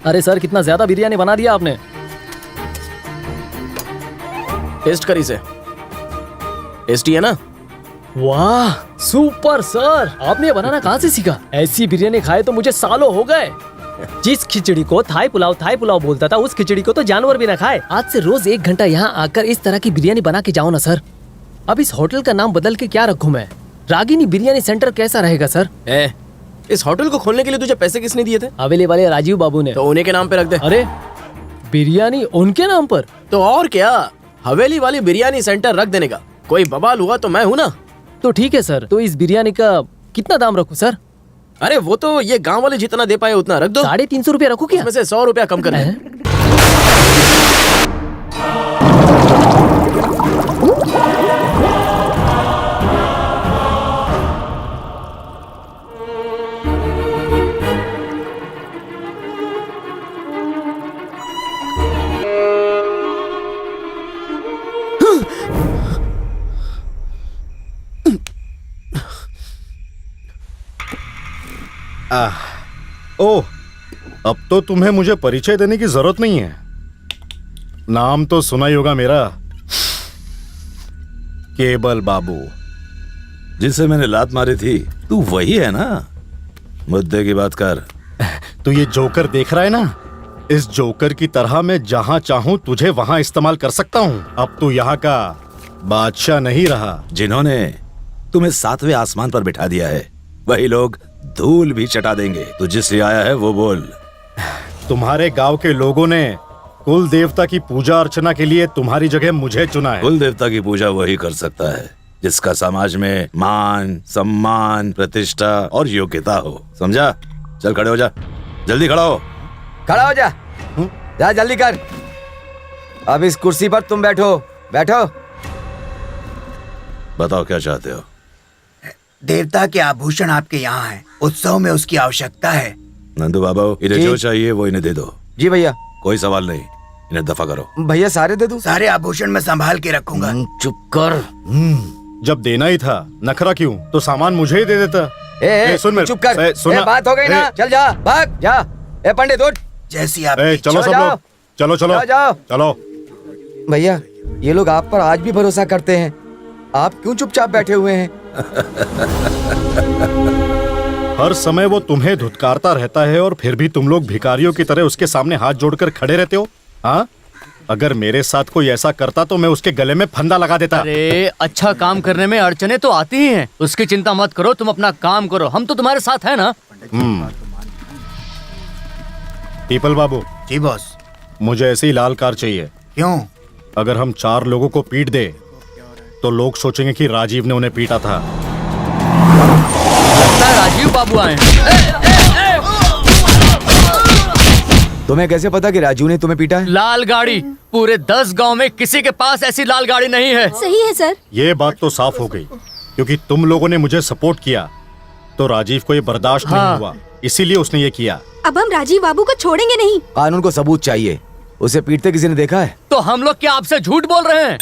अरे सर, कितना ज्यादा बिरयानी बना दिया आपने। टेस्ट कर इसे, टेस्टी है ना? वाह सुपर सर, आपने ये बनाना कहाँ से सीखा? ऐसी बिरयानी खाए तो मुझे सालों हो गए। जिस खिचड़ी को थाई पुलाव बोलता था, उस खिचड़ी को तो जानवर भी ना खाए। आज से रोज 1 घंटा यहाँ आकर इस तरह की बिरयानी बना के जाओ ना सर। अब इस होटल का नाम बदल के क्या रखूं मैं? रागिनी बिरयानी सेंटर कैसा रहेगा सर? इस होटल को खोलने के लिए तुझे पैसे किसने दिए थे? हवेली वाले राजीव बाबू ने। तो उन्हीं के नाम पे रख दे। अरे बिरयानी उनके नाम पर? तो और क्या, हवेली वाली बिरयानी सेंटर रख देने का कोई बवाल हुआ तो मैं हूँ ना। तो ठीक है सर, तो इस बिरयानी का कितना दाम रखूं सर? अरे वो तो ये गांव वाले जितना दे पाए उतना रख दो। 350 रुपया रखूं क्या? उसमें से 100 रुपया कम कर दे। ओह, अब तो तुम्हें मुझे परिचय देने की जरूरत नहीं है। नाम तो सुना ही होगा मेरा, केबल बाबू। जिसे मैंने लात मारी थी तू वही है ना? मुद्दे की बात कर। तू ये जोकर देख रहा है ना? इस जोकर की तरह मैं जहां चाहूं तुझे वहां इस्तेमाल कर सकता हूं। अब तू यहाँ का बादशाह नहीं रहा। जिन्होंने तुम्हें 7वें आसमान पर बिठा दिया है वही लोग धूल भी चटा देंगे। तू जिस लिए आया है वो बोल। तुम्हारे गांव के लोगों ने कुल देवता की पूजा अर्चना के लिए तुम्हारी जगह मुझे चुना है। कुल देवता की पूजा वही कर सकता है जिसका समाज में मान, सम्मान, प्रतिष्ठा और योग्यता हो। समझा? चल खड़े हो जा, जल्दी खड़ा हो। खड़ा हो जा। जा जल्दी कर। अब इस कुर्सी पर तुम बैठो, बैठो। बताओ क्या चाहते हो? देवता के आभूषण आपके यहाँ हैं। उत्सव में उसकी आवश्यकता है। नंदू बाबा, इन्हें जी। जो चाहिए वो इन्हें दे दो। जी भैया। कोई सवाल नहीं, इन्हें दफा करो। भैया सारे दे दूं? सारे आभूषण मैं संभाल के रखूंगा। चुप कर। जब देना ही था नखरा क्यों? तो सामान मुझे ही दे देता। ए, सुन मेरे, चुप कर। सुन बात हो गई ना, चल जा, भाग जा। ए पंडित उठ। जैसी आप चलो सब लोग, चलो चलो जाओ। चलो। भैया ये लोग आप पर आज भी भरोसा करते हैं, आप क्यों चुपचाप बैठे हुए हैं? हर समय वो तुम्हें धुतकारता रहता है और फिर भी तुम लोग भिखारियों की तरह उसके सामने हाथ जोड़कर खड़े रहते हो। हाँ, अगर मेरे साथ कोई ऐसा करता तो मैं उसके गले में फंदा लगा देता। अरे अच्छा काम करने में अड़चने तो आती ही हैं। उसकी चिंता मत करो, तुम अपना काम करो, हम तो तुम्हारे साथ है ना। पीपल बाबू। जी बॉस। मुझे ऐसी लाल कार चाहिए। क्यों? अगर हम 4 लोगों को पीट दे तो लोग सोचेंगे कि राजीव ने उन्हें पीटा था। लगता है राजीव बाबू आए। तुम्हें कैसे पता कि राजू ने तुम्हें पीटा है? लाल गाड़ी, पूरे 10 गांव में किसी के पास ऐसी लाल गाड़ी नहीं है। सही है सर। ये बात तो साफ हो गई, क्योंकि तुम लोगों ने मुझे सपोर्ट किया तो राजीव को ये बर्दाश्त नहीं हुआ, इसीलिए उसने ये किया। अब हम राजीव बाबू को छोड़ेंगे नहीं। कानून को सबूत चाहिए। उसे पीटते किसी ने देखा है? तो हम लोग क्या आपसे झूठ बोल रहे हैं?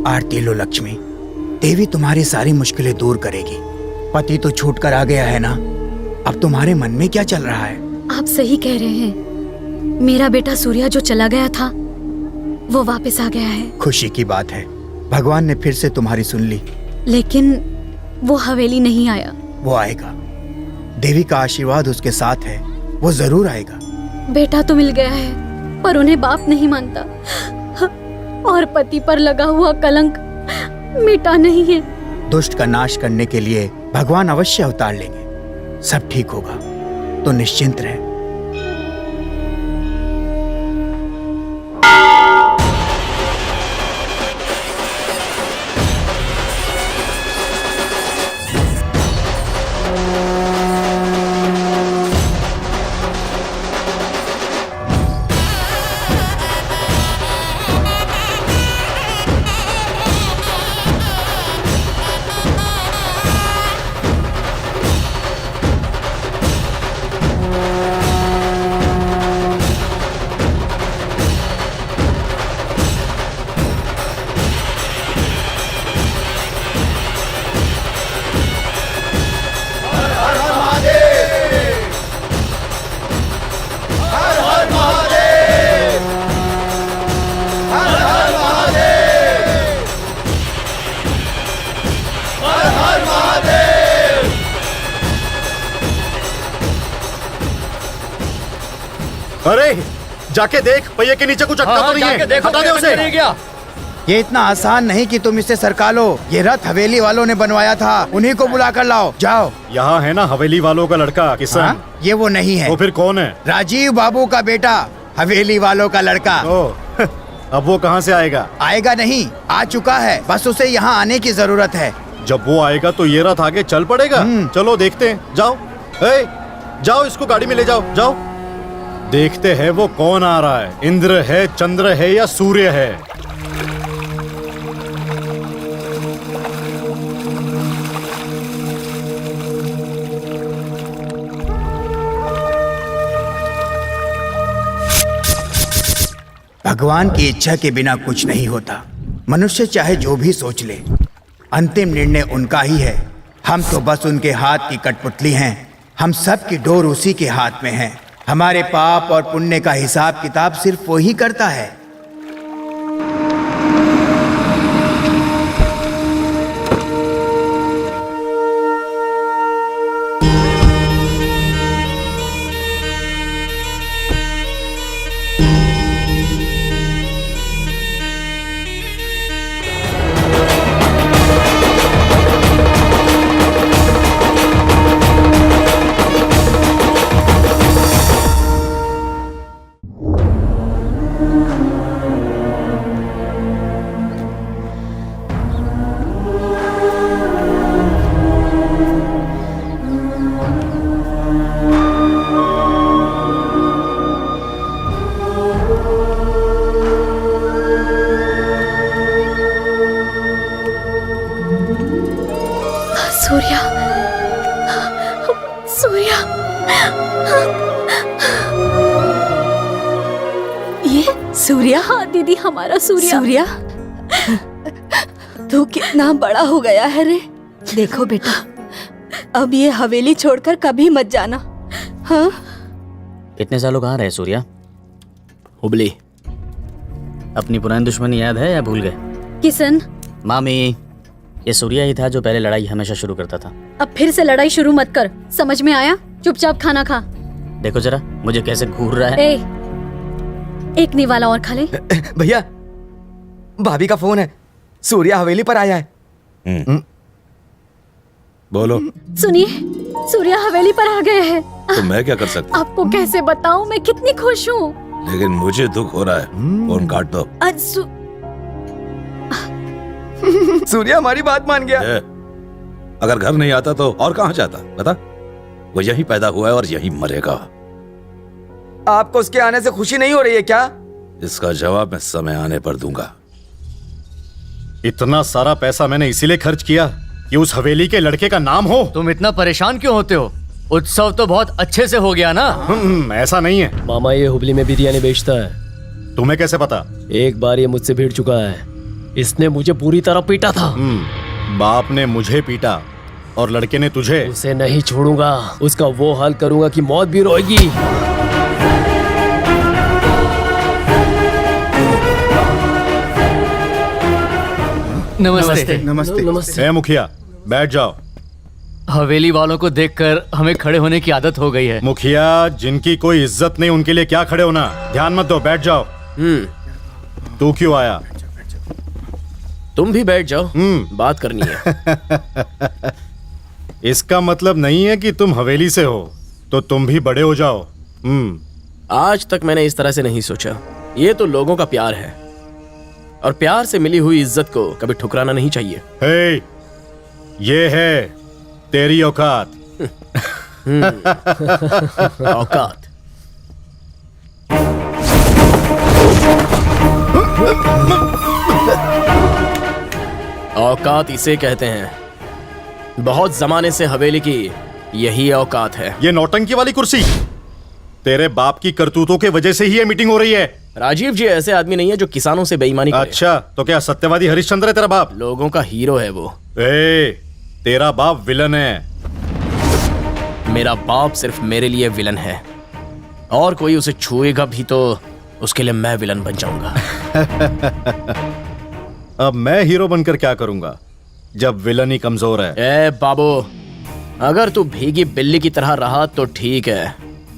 आरती लो लक्ष्मी, देवी तुम्हारी सारी मुश्किलें दूर करेगी। पति तो छूट कर आ गया है ना, अब तुम्हारे मन में क्या चल रहा है? आप सही कह रहे हैं। मेरा बेटा सूर्या जो चला गया था वो वापस आ गया है। खुशी की बात है, भगवान ने फिर से तुम्हारी सुन ली। लेकिन वो हवेली नहीं आया। वो आएगा, देवी का आशीर्वाद उसके साथ है, वो जरूर आएगा। बेटा तो मिल गया है पर उन्हें बाप नहीं मानता, और पति पर लगा हुआ कलंक मिटा नहीं है। दुष्ट का नाश करने के लिए भगवान अवश्य अवतार लेंगे। सब ठीक होगा, तो निश्चिंत रहे। अरे जाके देख, पहिए के नीचे कुछ अटका तो नहीं है। हटा दे उसे। ये इतना आसान नहीं कि तुम इसे सरका लो। ये रथ हवेली वालों ने बनवाया था, उन्हीं को बुला कर लाओ। जाओ। यहाँ है ना हवेली वालों का लड़का किशन। हाँ? ये वो नहीं है। वो फिर कौन है? राजीव बाबू का बेटा, हवेली वालों का लड़का। अब वो कहाँ से आएगा? आएगा नहीं, आ चुका है, बस उसे यहाँ आने की जरूरत है। जब वो आएगा तो ये रथ आगे चल पड़ेगा। चलो देखते हैं। जाओ, जाओ इसको गाड़ी में ले जाओ। जाओ, देखते हैं वो कौन आ रहा है। इंद्र है, चंद्र है या सूर्य है? भगवान की इच्छा के बिना कुछ नहीं होता। मनुष्य चाहे जो भी सोच ले, अंतिम निर्णय उनका ही है। हम तो बस उनके हाथ की कठपुतली हैं। हम सब की डोर उसी के हाथ में है। हमारे पाप और पुण्य का हिसाब किताब सिर्फ वो ही करता है। सूर्या, सूर्या, ये सूर्या? हाँ दीदी, हमारा सूर्या। सूर्या, तू कितना बड़ा हो गया है रे। देखो बेटा, अब ये हवेली छोड़कर कभी मत जाना। हाँ, इतने सालों कहाँ रहे सूर्या? हुबली। अपनी पुरानी दुश्मनी याद है या भूल गए? किशन, मामी, ये सूर्या ही था जो पहले लड़ाई हमेशा शुरू करता था। अब फिर से लड़ाई शुरू मत कर, समझ में आया? चुपचाप खाना खा। देखो जरा मुझे कैसे घूर रहा है। ए, एक निवाला और खा ले। भैया, भाभी का फोन है, सूर्या हवेली पर आया है। बोलो। सुनिए, सूर्या हवेली पर आ गए हैं। तो मैं क्या कर सकता आपको कैसे बताऊं मैं कितनी खुश हूँ। लेकिन मुझे दुख हो रहा है। फोन काट दो। सूर्या हमारी बात मान गया। अगर घर नहीं आता तो और कहाँ जाता बता? वो यहीं पैदा हुआ है और यहीं मरेगा। आपको उसके आने से खुशी नहीं हो रही है क्या? इसका जवाब मैं समय आने पर दूंगा। इतना सारा पैसा मैंने इसीलिए खर्च किया कि उस हवेली के लड़के का नाम हो। तुम इतना परेशान क्यों होते हो? उत्सव तो बहुत अच्छे से हो गया ना। ऐसा नहीं है मामा, ये हुबली में बिरयानी बेचता है। तुम्हें कैसे पता? एक बार ये मुझसे भिड़ चुका है। इसने मुझे पूरी तरह पीटा था। बाप ने मुझे पीटा और लड़के ने तुझे। उसे नहीं छोड़ूंगा, उसका वो हाल करूंगा कि मौत भी रोएगी। नमस्ते। नमस्ते। मुखिया, बैठ जाओ। हवेली वालों को देखकर हमें खड़े होने की आदत हो गई है। मुखिया, जिनकी कोई इज्जत नहीं उनके लिए क्या खड़े होना? ध्यान मत दो, बैठ जाओ। तू क्यों आया? तुम भी बैठ जाओ, बात करनी है। इसका मतलब नहीं है कि तुम हवेली से हो तो तुम भी बड़े हो जाओ। आज तक मैंने इस तरह से नहीं सोचा। ये तो लोगों का प्यार है और प्यार से मिली हुई इज्जत को कभी ठुकराना नहीं चाहिए। हे, ये है तेरी औकात। औकात। औकात इसे कहते हैं। बहुत जमाने से हवेली की यही औकात है। ये नौटंकी वाली कुर्सी तेरे बाप की करतूतों के वजह से ही ये मीटिंग हो रही है। राजीव जी ऐसे आदमी नहीं है जो किसानों से बेईमानी करे। अच्छा, तो क्या सत्यवादी हरिश्चंद्र है तेरा बाप? लोगों का हीरो है वो। तेरा बाप विलन है। मेरा बाप सिर्फ मेरे लिए विलन है, और कोई उसे छुएगा भी तो उसके लिए मैं विलन बन जाऊंगा। अब मैं हीरो बनकर क्या करूंगा जब विलन ही कमजोर है? ए बाबू, अगर तू भीगी बिल्ली की तरह रहा तो ठीक है।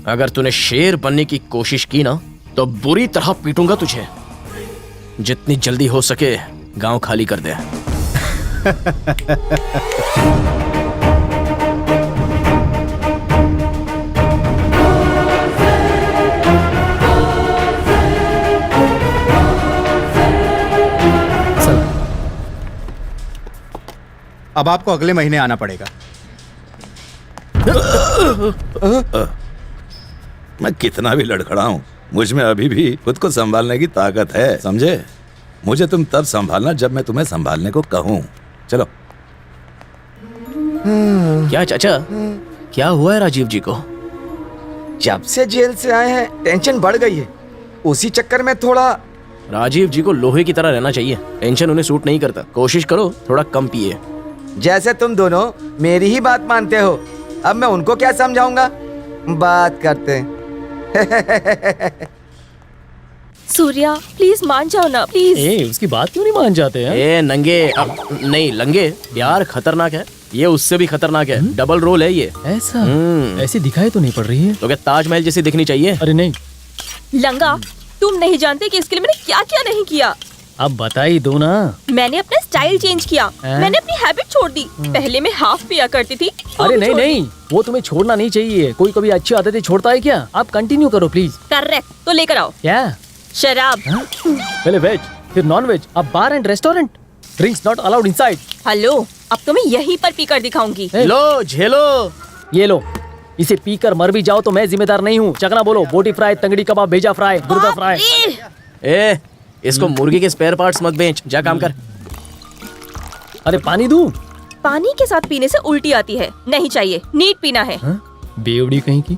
अगर तूने शेर बनने की कोशिश की ना तो बुरी तरह पीटूंगा तुझे। जितनी जल्दी हो सके गांव खाली कर दे। अब आपको अगले महीने आना पड़ेगा। मैं कितना भी लड़खड़ाऊं, मुझ में अभी भी खुद को संभालने की ताकत है, समझे? मुझे तुम तब संभालना जब मैं तुम्हें संभालने को कहूं। चलो। क्या चाचा, क्या हुआ है राजीव जी को? जब से जेल से आए हैं टेंशन बढ़ गई है। उसी चक्कर में थोड़ा। राजीव जी को लोहे की तरह रहना चाहिए। टेंशन उन्हें सूट नहीं करता। कोशिश करो थोड़ा कम पिए। जैसे तुम दोनों मेरी ही बात मानते हो, अब मैं उनको क्या समझाऊंगा? बात करते हैं। सूर्या प्लीज मान जाओ ना, प्लीज। उसकी बात क्यों नहीं मान जाते हैं? ए नंगे, अब नहीं लंगे, प्यार खतरनाक है, ये उससे भी खतरनाक है। डबल रोल है ये। ऐसा? ऐसी दिखाई तो नहीं पड़ रही है। तो क्या ताजमहल जैसी दिखनी चाहिए? अरे नहीं। लंगा, तुम नहीं जानते कि इसके लिए मैंने क्या क्या नहीं किया। अब बता ही दो ना। मैंने अपना स्टाइल चेंज किया। मैंने अपनी हैबिट छोड़ दी। पहले मैं हाफ पिया करती थी। अरे नहीं नहीं, वो तुम्हें छोड़ना नहीं चाहिए। कोई कभी अच्छी आदतें छोड़ता है क्या? आप कंटिन्यू करो प्लीज। करेक्ट, तो लेकर आओ। क्या? शराब। पहले वेज फिर नॉन वेज, अब bar and restaurant. Drinks not allowed inside. Hello, अब तो मैं यहीं पर पीकर दिखाऊंगी। लो झेलो। ये लो, इसे पीकर मर भी जाओ तो मैं जिम्मेदार नहीं हूँ। चकना बोलो, बोटी फ्राई, तंगड़ी कबाब, भेजा फ्राई, गुर्दा फ्राई। ए, इसको मुर्गी के स्पेयर पार्ट्स मत बेच, जा काम कर। अरे पानी दूं? पानी के साथ पीने से उल्टी आती है, नहीं चाहिए, नीट पीना है। बेवड़ी कहीं की।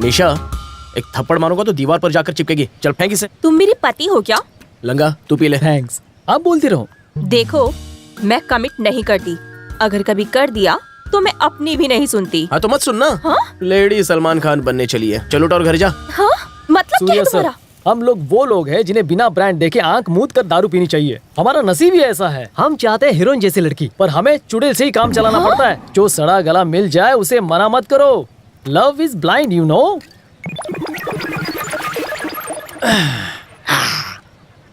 निशा, एक थप्पड़ मारूंगा तो दीवार पर जाकर चिपकेगी। चल फेंक इसे। तुम मेरे पति हो क्या? लंगा, तू पी ले। थैंक्स। आप बोलती रहो। देखो, मैं कमिट नहीं करती, अगर कभी कर दिया तो मैं अपनी भी नहीं सुनती। हाँ तो मत सुनना। हाँ? लेडी सलमान खान बनने चली है। चलो उठ और घर जा। हाँ? मतलब क्या है तुम्हारा? हम लोग वो लोग हैं जिन्हें बिना ब्रांड देखे आंख मूंद कर दारू पीनी चाहिए। हमारा नसीब ही ऐसा है। हम चाहते हैं हीरोइन जैसी लड़की, पर हमें चुड़ैल से ही काम चलाना पड़ता है। जो सड़ा गला मिल जाए उसे मना मत करो। Love is blind, you know.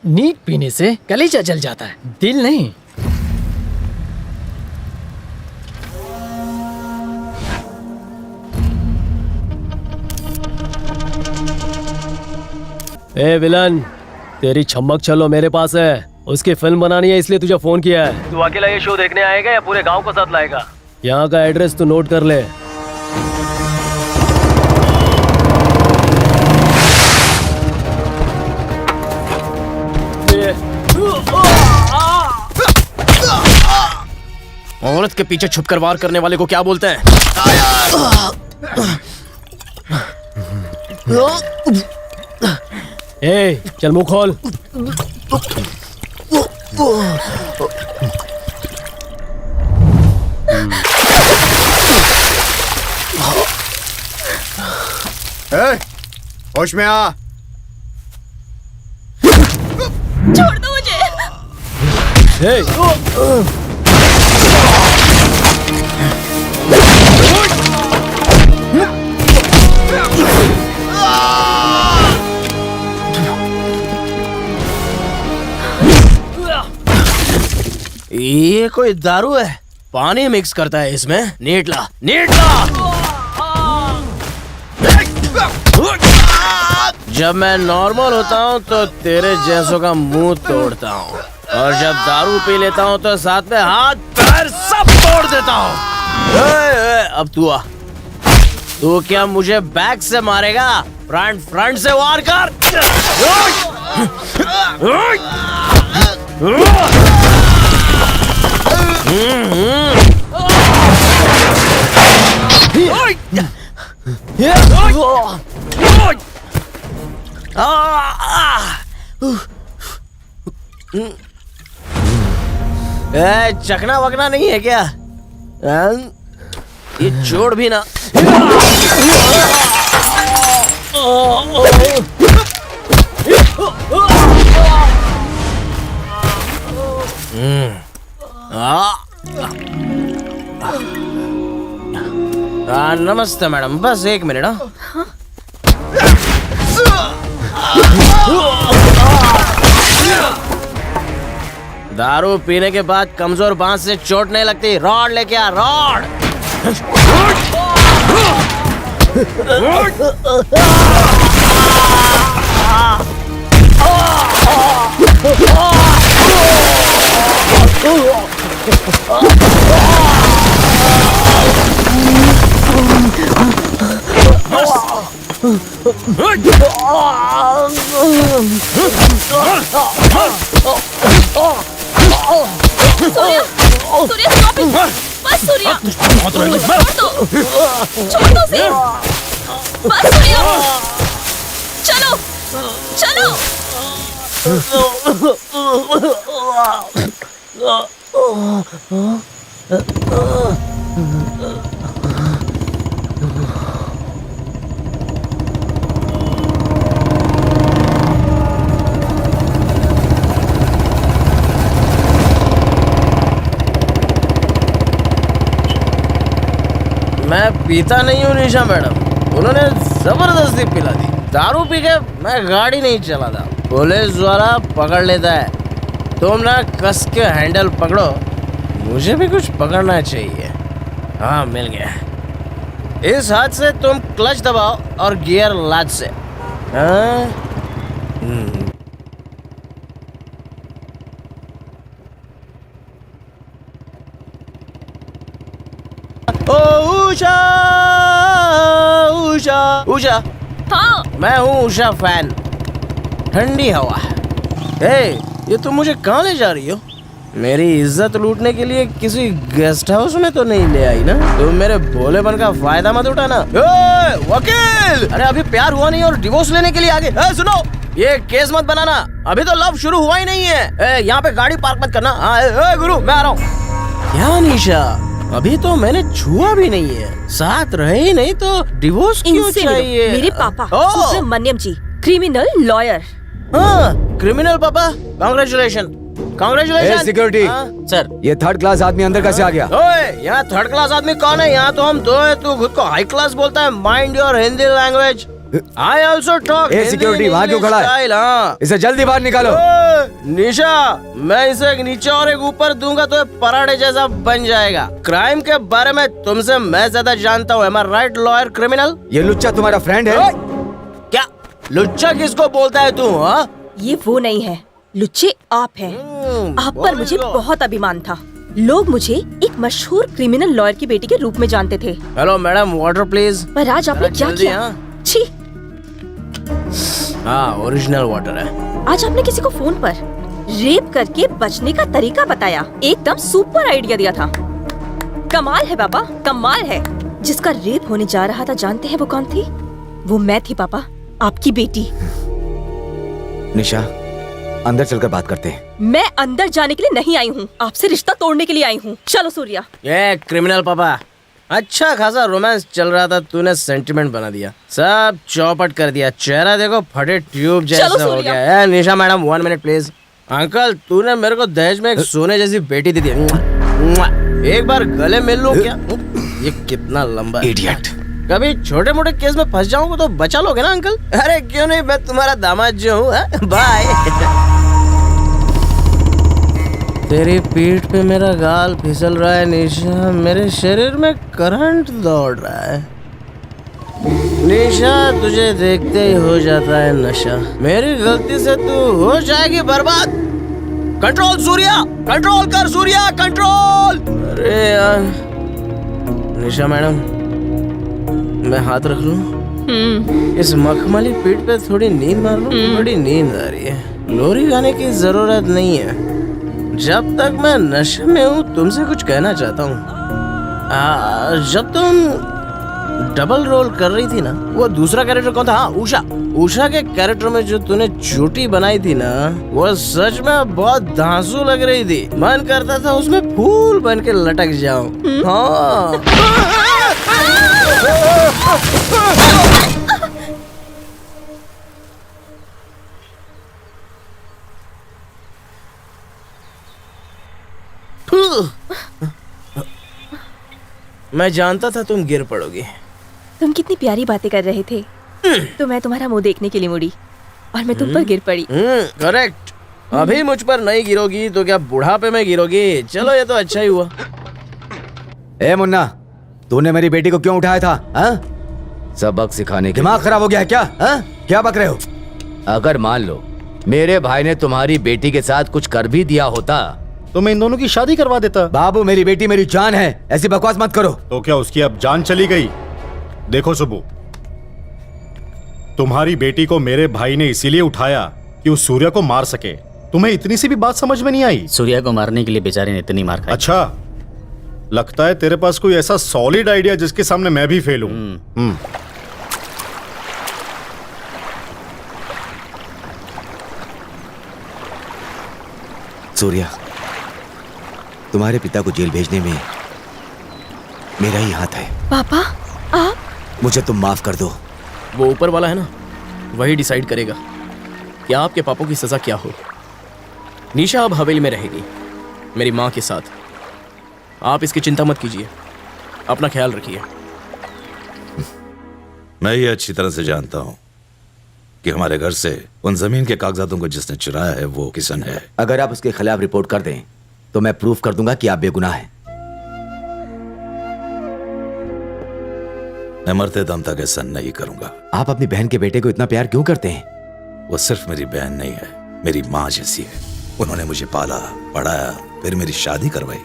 Neat पीने से कलेजा जल जाता है, दिल नहीं। ए विलन, तेरी छम्मक चलो मेरे पास है। उसकी फिल्म बनानी है, इसलिए तुझे फोन किया है। तू अकेला ये शो देखने आएगा या पूरे गांव को साथ लाएगा? यहाँ का एड्रेस तू नोट कर ले। औरत के पीछे छुपकर वार करने वाले को क्या बोलते हैं? ए, चल मुंह खोल। होश में आ। छोड़ दो मुझे। ये कोई दारू है? पानी मिक्स करता है इसमें। नीटला, नीटला। जब मैं नॉर्मल होता हूँ तो तेरे जैसों का मुंह तोड़ता हूँ, और जब दारू पी लेता हूँ तो साथ में हाथ पैर सब तोड़ देता हूँ। अब तू आ। तू क्या मुझे बैक से मारेगा? फ्रंट से वार कर। चखना वकना नहीं है क्या? ये छोड़ भी ना। नमस्ते मैडम, बस 1 मिनट। दारू पीने के बाद कमजोर बांस से चोट नहीं लगती। रॉड लेके आ, रॉड। Surya, stop it! बस सूर्या, छोड़ दो, छोड़ दो उसे। बस सूर्या, चलो, चलो। मैं पीता नहीं हूँ निशा मैडम, उन्होंने जबरदस्ती पिला दी। दारू पी के मैं गाड़ी नहीं चलाता, पुलिस द्वारा पकड़ लेता है। तुम ना कस के हैंडल पकड़ो, मुझे भी कुछ पकड़ना चाहिए। हाँ, मिल गया। इस हाथ से तुम क्लच दबाओ और गियर लाद से। हाँ? उषा, उषा, उषा। हाँ, मैं हूँ उषा फैन। ठंडी हवा। हे, ये तुम मुझे कहाँ ले जा रही हो? मेरी इज्जत लूटने के लिए किसी गेस्ट हाउस में तो नहीं ले आई ना? तुम मेरे भोलेपन का फायदा मत उठाना। वकील, अरे अभी प्यार हुआ नहीं और डिवोर्स लेने के लिए आगे। सुनो, ये केस मत बनाना, अभी तो लव शुरू हुआ ही नहीं है। यहाँ पे गाड़ी पार्क मत करना। गुरु, मैं आ रहा हूँ। क्या निशा, अभी तो मैंने छुआ भी नहीं है, साथ रहे ही नहीं तो डिवोर्स क्यों चाहिए? मेरे पापा सुब्रमण्यम जी, क्रिमिनल लॉयर। हाँ, क्रिमिनल पापा, कांग्रेचुलेशन। सिक्योरिटी सर, ये थर्ड क्लास आदमी अंदर कैसे आ गया? ओए, यहाँ थर्ड क्लास आदमी कौन है? यहाँ तो हम दो है, तू खुद को हाई क्लास बोलता है। Mind your Hindi language. I also talk Hindi. Security, वहाँ क्यों खड़ा है? इसे जल्दी बाहर निकालो। निशा, मैं इसे एक नीचे और एक ऊपर दूंगा तो पराठे जैसा बन जाएगा। क्राइम के बारे में तुमसे मैं ज्यादा जानता हूँ। Am I right, lawyer criminal? ये लुच्चा तुम्हारा फ्रेंड है? क्या लुच्चा किसको बोलता है तू? हाँ, ये वो नहीं है, लुच्चे आप हैं। आप पर मुझे बहुत अभिमान था। लोग मुझे एक मशहूर क्रिमिनल लॉयर की बेटी के रूप में जानते थे। Hello madam, water please. पर आज आपने क्या किया? छी! हाँ, ओरिजिनल वाटर है। आज आपने किसी को फोन पर रेप करके बचने का तरीका बताया। एकदम सुपर आइडिया दिया था। कमाल है पापा, कमाल है। जिसका रेप होने जा रहा था, जानते हैं वो कौन थी? वो मैं थी पापा, आपकी बेटी। निशा, अंदर चलकर बात करते हैं। मैं अंदर जाने के लिए नहीं आई हूँ, आपसे रिश्ता तोड़ने के लिए आई हूँ। चलो सूर्या। ये क्रिमिनल पापा, अच्छा खासा रोमांस चल रहा था, तूने सेंटिमेंट बना दिया, सब चौपट कर दिया। चेहरा देखो फटे ट्यूब जैसा हो गया। निशा मैडम, 1 मिनट प्लीज। अंकल, तूने मेरे को दहेज में एक सोने जैसी बेटी दी थी। एक बार गले मिल लो क्या? ये कितना लंबा इडियट। कभी छोटे मोटे केस में फंस जाऊंगा तो बचा लोगे ना अंकल? अरे क्यों नहीं, मैं तुम्हारा दामाद जो हूँ। बाय। तेरी पीठ पे मेरा गाल फिसल रहा है निशा, मेरे शरीर में करंट दौड़ रहा है। निशा, तुझे देखते ही हो जाता है नशा। मेरी गलती से तू हो जाएगी बर्बाद। कंट्रोल सूर्या, कंट्रोल कर सूर्या, कंट्रोल। अरे यार, निशा मैडम, मैं हाथ रख लूं? इस मखमली पीठ पे थोड़ी नींद मार लूं? थोड़ी नींद आ रही है। लोरी गाने की जरूरत नहीं है। जब तक मैं नशे में हूँ तुमसे कुछ कहना चाहता हूँ। जब तुम डबल रोल कर रही थी ना, वो दूसरा कैरेक्टर कौन था? हाँ, उषा। उषा के कैरेक्टर में जो तूने चोटी बनाई थी ना, वो सच में बहुत धांसू लग रही थी। मन करता था उसमें फूल बन के लटक जाऊं। हाँ। मैं जानता था तुम गिर पड़ोगी। तुम कितनी प्यारी बातें कर रहे थे, तो मैं तुम्हारा मुंह देखने के लिए मुड़ी और मैं तुम पर गिर पड़ी। करेक्ट। अभी मुझ पर नहीं गिरोगी तो क्या बुढ़ापे में गिरोगी? चलो, ये तो अच्छा ही हुआ। ए मुन्ना, तूने मेरी बेटी को क्यों उठाया था? हाँ? सबक सिखाने के। दिमाग खराब हो गया है क्या? हाँ? क्या बक रहे हो? अगर मान लो मेरे भाई ने तुम्हारी बेटी के साथ कुछ कर भी दिया होता तो मैं इन दोनों की शादी करवा देता। बाबू, मेरी बेटी मेरी जान है, ऐसी बकवास मत करो। तो क्या उसकी अब जान चली गई? देखो सुबू, तुम्हारी बेटी को मेरे भाई ने इसीलिए उठाया कि उस सूर्या को मार सके। तुम्हें इतनी सी भी बात समझ में नहीं आई? सूर्या को मारने के लिए बेचारे ने इतनी मार खाई। अच्छा, लगता है तेरे पास कोई ऐसा सॉलिड आइडिया जिसके सामने मैं भी फेल हूं। सूर्या, तुम्हारे पिता को जेल भेजने में मेरा ही हाथ है। पापा, आप? मुझे तुम माफ कर दो। वो ऊपर वाला है ना, वही डिसाइड करेगा कि आपके पापों की सजा क्या हो। निशा अब हवेली में रहेगी मेरी माँ के साथ। आप इसकी चिंता मत कीजिए, अपना ख्याल रखिए। मैं ये अच्छी तरह से जानता हूँ कि हमारे घर से उन जमीन के कागजातों को जिसने चुराया है वो किशन है। अगर आप उसके खिलाफ रिपोर्ट कर दें तो मैं प्रूफ कर दूंगा कि आप बेगुनाह हैं। मैं मरते दम तक ऐसा नहीं करूंगा। आप अपनी बहन के बेटे को इतना प्यार क्यों करते हैं? वो सिर्फ मेरी बहन नहीं है, मेरी माँ जैसी है। उन्होंने मुझे पाला, पढ़ाया, फिर मेरी शादी करवाई।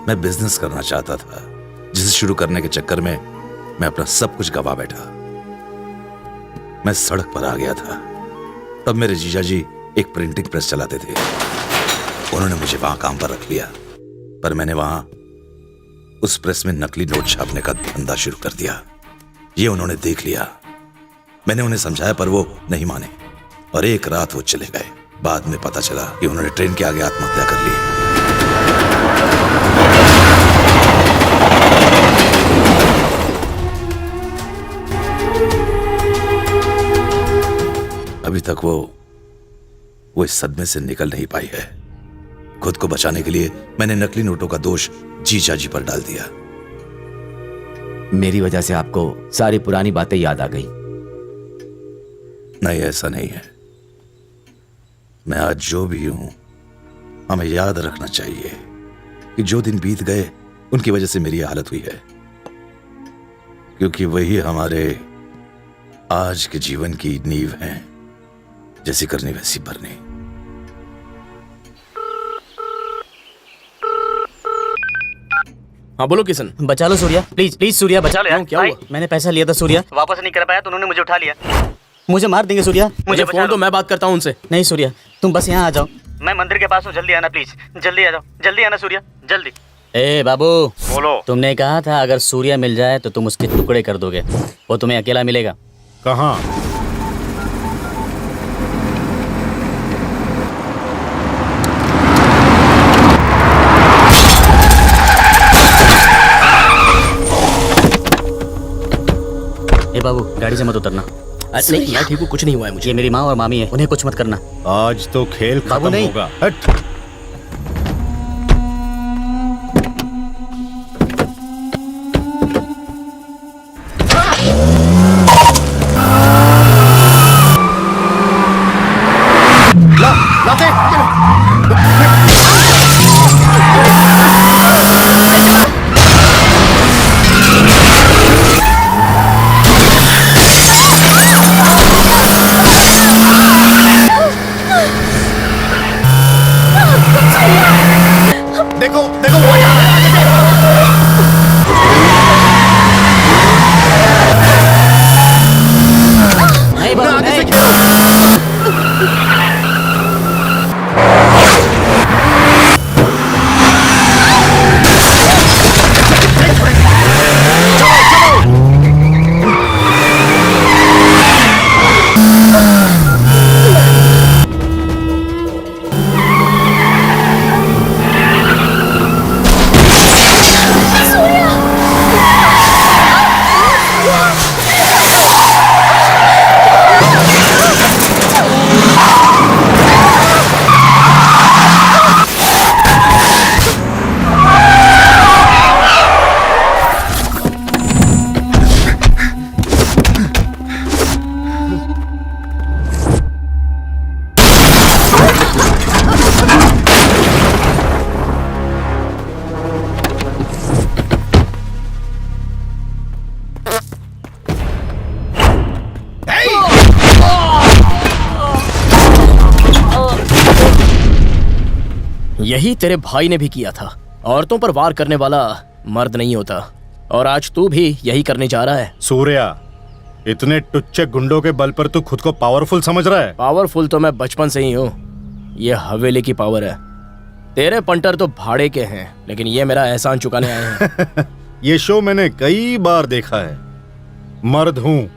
मैं बिजनेस करना चाहता था, जिसे शुरू करने के चक्कर में मैं अपना सब कुछ गवा बैठा। मैं सड़क पर आ गया था। तब मेरे जीजा जी एक प्रिंटिंग प्रेस चलाते थे। उन्होंने मुझे वहां काम पर रख लिया, पर मैंने वहां उस प्रेस में नकली नोट छापने का धंधा शुरू कर दिया। ये उन्होंने देख लिया। मैंने उन्हें समझाया पर वो नहीं माने और एक रात वो चले गए। बाद में पता चला कि उन्होंने ट्रेन के आगे आत्महत्या कर ली। अभी तक वो इस सदमे से निकल नहीं पाई है। खुद को बचाने के लिए मैंने नकली नोटों का दोष जीजा जी पर डाल दिया। मेरी वजह से आपको सारी पुरानी बातें याद आ गई। नहीं, ऐसा नहीं है। मैं आज जो भी हूं, हमें याद रखना चाहिए कि जो दिन बीत गए उनकी वजह से मेरी हालत हुई है, क्योंकि वही हमारे आज के जीवन की नींव है। जैसी करनी वैसी भरनी। हाँ बोलो किशन। बचा लो सूर्या, प्लीज प्लीज सूर्या बचा लो यार। क्या हुआ? मैंने पैसा लिया था सूर्या, वापस नहीं कर पाया तो उन्होंने मुझे उठा लिया। मुझे मार देंगे सूर्या, मुझे फोन तो मैं बात करता हूँ उनसे। नहीं सूर्या, तुम बस यहाँ आ जाओ, मैं मंदिर के पास हूँ, जल्दी आना प्लीज, जल्दी आ जाओ, जल्दी आना सूर्या, जल्दी। ए बाबू, बोलो। तुमने कहा था अगर सूर्या मिल जाए तो तुम उसके टुकड़े कर दोगे, वो तुम्हें अकेला मिलेगा। कहाँ? ए बाबू, गाड़ी से मत उतरना। नहीं, मैं ठीक हूँ, कुछ नहीं हुआ है मुझे। ये मेरी माँ और मामी है, उन्हें कुछ मत करना। आज तो खेल खत्म होगा। हट। देखो देखो वो जा रहा है। नहीं बाबू, नहीं। यही तेरे भाई ने भी किया था। औरतों पर वार करने वाला मर्द नहीं होता, और आज तू भी यही करने जा रहा है। सूर्या, इतने टुच्चे गुंडों के बल पर तू खुद को पावरफुल समझ रहा है? पावरफुल तो मैं बचपन से ही हूँ। ये हवेली की पावर है। तेरे पंटर तो भाड़े के हैं, लेकिन ये मेरा एहसान चुकाने आए हैं। ये शो मैंने कई बार देखा है। मर्द हूँ,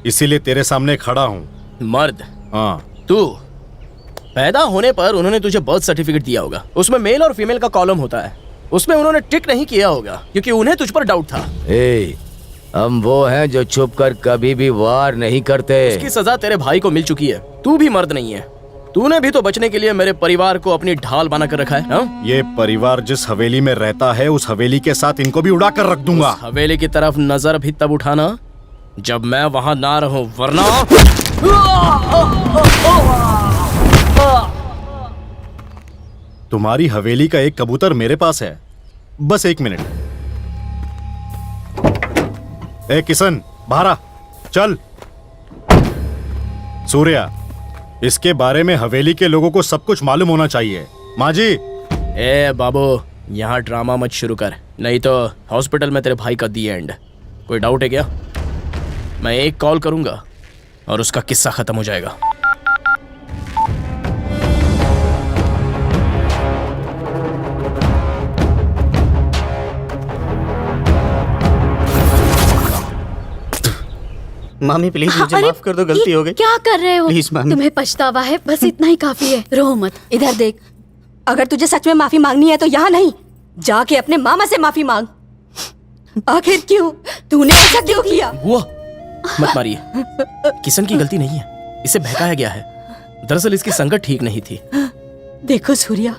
इसीलिए तेरे सामने खड़ा हूँ। मर्द? हाँ। तू पैदा होने पर उन्होंने तुझे बर्थ सर्टिफिकेट दिया होगा, उसमें मेल और फीमेल का कॉलम होता है। उसमें उन्होंने टिक नहीं किया होगा क्योंकि उन्हें तुझ पर डाउट था। हम वो हैं जो छुप कर कभी भी वार नहीं करते। उसकी सजा तेरे भाई को मिल चुकी है। तू भी मर्द नहीं है। तूने भी तो बचने के लिए मेरे परिवार को अपनी ढाल बना कर रखा है हा? ये परिवार जिस हवेली में रहता है, उस हवेली के साथ इनको भी उड़ा कर रख दूंगा। उस हवेली की तरफ नजर भी तब उठाना जब मैं वहां ना रहूं, वरना तुम्हारी हवेली का एक कबूतर मेरे पास है। बस 1 मिनट। ए किशन, बाहर आ, चल। सूर्या, इसके बारे में हवेली के लोगों को सब कुछ मालूम होना चाहिए। माँ जी। ए बाबू, यहाँ ड्रामा मत शुरू कर, नहीं तो हॉस्पिटल में तेरे भाई का दी एंड। कोई डाउट है क्या? मैं एक कॉल करूंगा और उसका किस्सा खत्म हो जाएगा। मामी प्लीज मुझे अरे, माफ कर दो, गलती हो गई। क्या कर रहे हो? प्लीज मामी। तुम्हें पछतावा है, बस इतना ही काफी है। रो मत। इधर देख, अगर तुझे सच में माफी मांगनी है तो यहाँ नहीं, जाके अपने मामा से माफी मांग। आखिर क्यों? तूने ऐसा क्यों किया? बुआ मत मारिए, किशन की गलती नहीं है, इसे बहकाया गया है। दरअसल इसकी संगत ठीक नहीं थी। देखो सूर्या,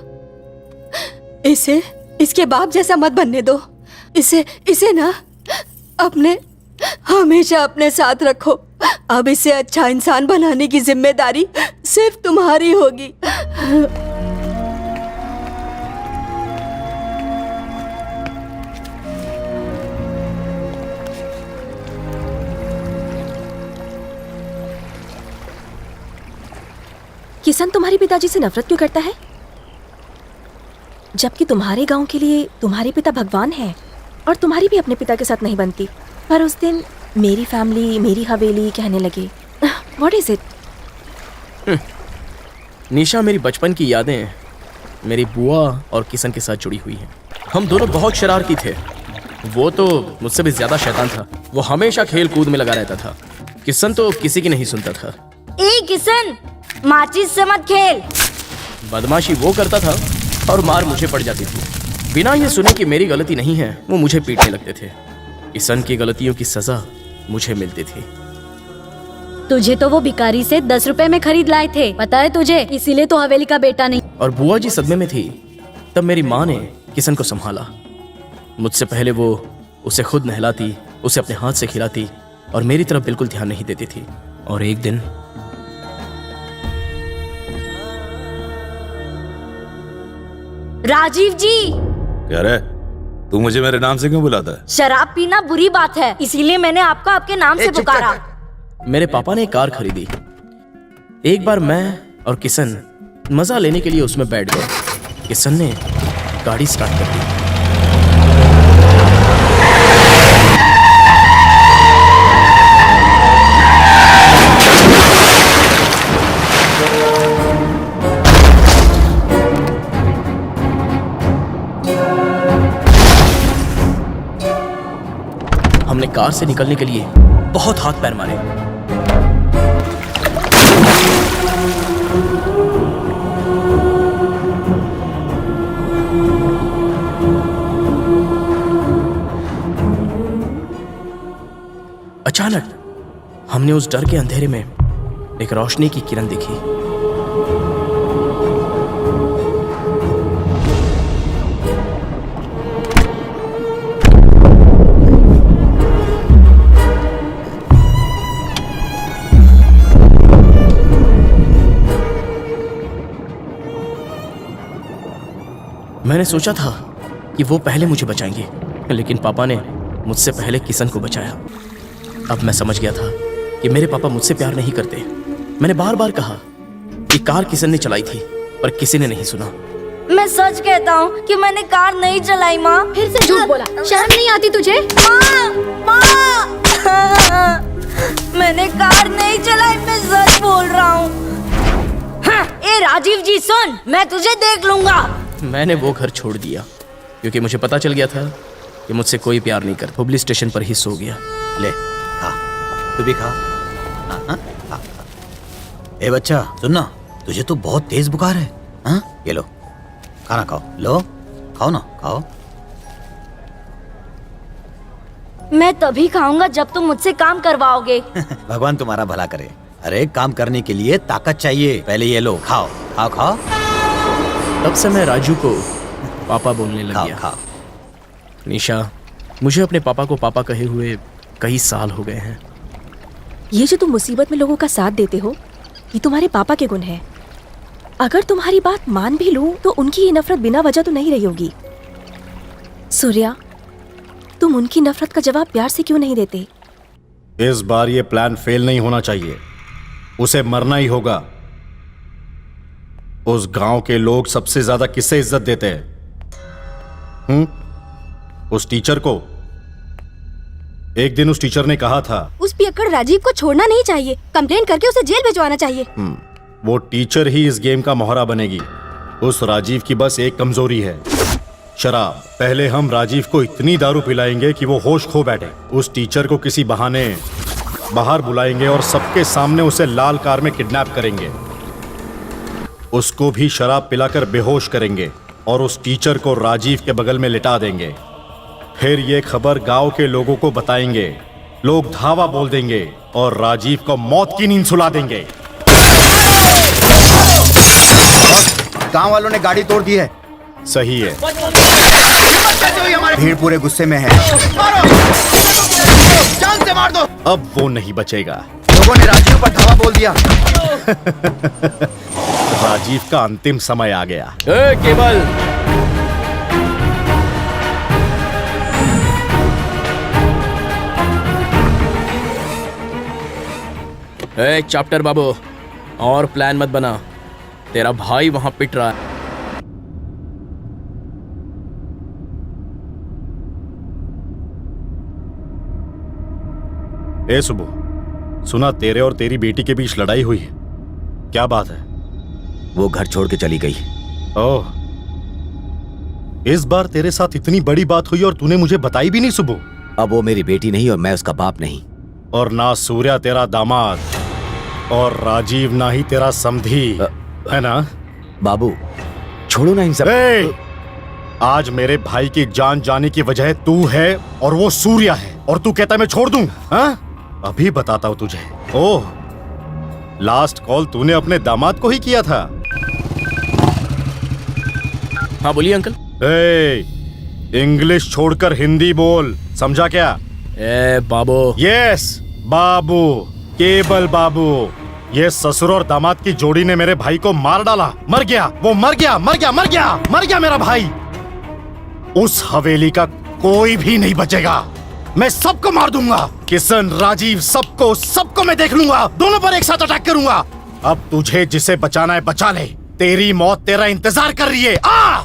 इसे इसके बाप जैसा मत बनने दो। इसे ना अपने हमेशा अपने साथ रखो। अब इसे अच्छा इंसान बनाने की जिम्मेदारी सिर्फ तुम्हारी होगी। किशन तुम्हारे पिताजी से नफरत क्यों करता है, जबकि तुम्हारे गांव के लिए तुम्हारे पिता भगवान है और तुम्हारी भी अपने पिता के साथ नहीं बनती। पर उस दिन मेरी फैमिली, मेरी हवेली कहने लगे। What is it? निशा, मेरी बचपन की यादें मेरी बुआ और किशन के साथ जुड़ी हुई हैं। हम दोनों बहुत शरारती थे। वो तो मुझसे भी ज्यादा शैतान था। वो हमेशा खेल कूद में लगा रहता था। किशन तो किसी की नहीं सुनता था। ए किशन, माचिस से मत खेल। बदमाशी वो करता था और मार मुझे पड़ जाती थी। बिना ये सुने कि मेरी गलती नहीं है, वो मुझे पीटने लगते थे। किशन की गलतियों की सजा मुझे मिलती थी। तुझे तो वो भिखारी से 10 रुपए में खरीद लाए थे, पता है तुझे? इसीलिए तो हवेली का बेटा नहीं। और बुआ जी सदमे में थी। तब मेरी माँ ने किशन को संभाला। मुझसे पहले वो उसे खुद नहलाती, उसे अपने हाथ से खिलाती और मेरी तरफ बिल्कुल ध्यान नहीं देती थी। और एक दिन राजीव जी। क्या रे, तू मुझे मेरे नाम से क्यों बुलाता है? शराब पीना बुरी बात है, इसीलिए मैंने आपको आपके नाम से पुकारा। मेरे पापा ने एक कार खरीदी। एक बार मैं और किशन मजा लेने के लिए उसमें बैठ गए। किशन ने गाड़ी स्टार्ट कर दी। हमने कार से निकलने के लिए बहुत हाथ पैर मारे। अचानक हमने उस डर के अंधेरे में एक रोशनी की किरण देखी। मैंने सोचा था कि वो पहले मुझे बचाएंगे, लेकिन पापा ने मुझसे पहले किशन को बचाया। अब मैं समझ गया था कि मेरे पापा मुझसे प्यार नहीं करते। मैंने बार बार कहा कि कार किशन ने चलाई थी, पर किसी ने नहीं सुना। मैं सच कहता हूँ कि मैंने कार नहीं चलाई माँ। फिर से झूठ बोला। शर्म नहीं आती तुझे? माँ, मैंने कार नहीं चलाई, मैं सच बोल रहा हूँ। ए राजीव जी सुन, मैं तुझे देख लूंगा। मैंने वो घर छोड़ दिया क्योंकि मुझे पता चल गया था कि मुझसे कोई प्यार नहीं करता। हुबली स्टेशन पर ही सो गया। ले खा, तू भी खा। खा। ए बच्चा सुनना, तुझे तो बहुत तेज बुखार है। हाँ, ये लो खाना खाओ। लो खाओ ना, खाओ। मैं तभी खाऊंगा जब तुम मुझसे काम करवाओगे। भगवान तुम्हारा भला करे। अरे काम करने के लिए ताकत चाहिए। पहले ये लो, खाओ खाओ खाओ। तब से मैं राजू को पापा बोलने लग गया। खाओ। निशा, मुझे अपने पापा को पापा कहे हुए कई साल हो गए हैं। ये जो तुम मुसीबत में लोगों का साथ देते हो, ये तुम्हारे पापा के गुण है। अगर तुम्हारी बात मान भी लूं तो उनकी ये नफरत बिना वजह तो नहीं रही होगी। सूर्या, तुम उनकी नफरत का जवाब प्यार से क्यों नहीं देते? इस बार ये प्लान फेल नहीं होना चाहिए। उसे मरना ही होगा। उस गांव के लोग सबसे ज्यादा किससे इज्जत देते हैं? उस टीचर को। एक दिन उस टीचर ने कहा था, उस पियक्कड़ राजीव को छोड़ना नहीं चाहिए, कंप्लेन करके उसे जेल भिजवाना चाहिए। वो टीचर ही इस गेम का मोहरा बनेगी। उस राजीव की बस एक कमजोरी है, शराब। पहले हम राजीव को इतनी दारू पिलाएंगे कि वो होश खो बैठे। उस टीचर को किसी बहाने बाहर बुलाएंगे और सबके सामने उसे लाल कार में किडनैप करेंगे। उसको भी शराब पिलाकर बेहोश करेंगे और उस टीचर को राजीव के बगल में लिटा देंगे। फिर ये खबर गांव के लोगों को बताएंगे। लोग धावा बोल देंगे और राजीव को मौत की नींद सुला देंगे। गांव वालों ने गाड़ी तोड़ दी है। सही है। भीड़ पूरे गुस्से में है। जान से मार दो। अब वो नहीं बचेगा। लोगों ने राजीव पर धावा बोल दिया। राजीव का अंतिम समय आ गया। केवल चैप्टर बाबू, और प्लान मत बना। तेरा भाई वहां पिट रहा है। ए सुबह, सुना तेरे और तेरी बेटी के बीच लड़ाई हुई है। क्या बात है? वो घर छोड़ के चली गई। ओह, इस बार तेरे साथ इतनी बड़ी बात हुई और तूने मुझे बताई भी नहीं सुबह। अब वो मेरी बेटी नहीं और मैं उसका बाप नहीं। और ना सूर्या तेरा दामाद और राजीव ना ही तेरा समधी, है ना? बाबू छोड़ो ना इन सब। आज मेरे भाई की जान जाने की वजह तू है और वो सूर्या है, और तू कहता है मैं छोड़ दूं? हाँ? अभी बताता हूं तुझे। ओह, लास्ट कॉल तूने अपने दामाद को ही किया था। हाँ बोलिए अंकल। इंग्लिश छोड़कर हिंदी बोल, समझा क्या? बाबू। यस बाबू, केवल बाबू। ये ससुर और दामाद की जोड़ी ने मेरे भाई को मार डाला। मर गया वो, मर गया, मर गया, मर गया, मर गया मेरा भाई। उस हवेली का कोई भी नहीं बचेगा। मैं सबको मार दूंगा। किशन, राजीव, सबको मैं देख लूंगा। दोनों पर एक साथ अटैक करूंगा। अब तुझे जिसे बचाना है बचा ले। तेरी मौत तेरा इंतजार कर रही है। आ!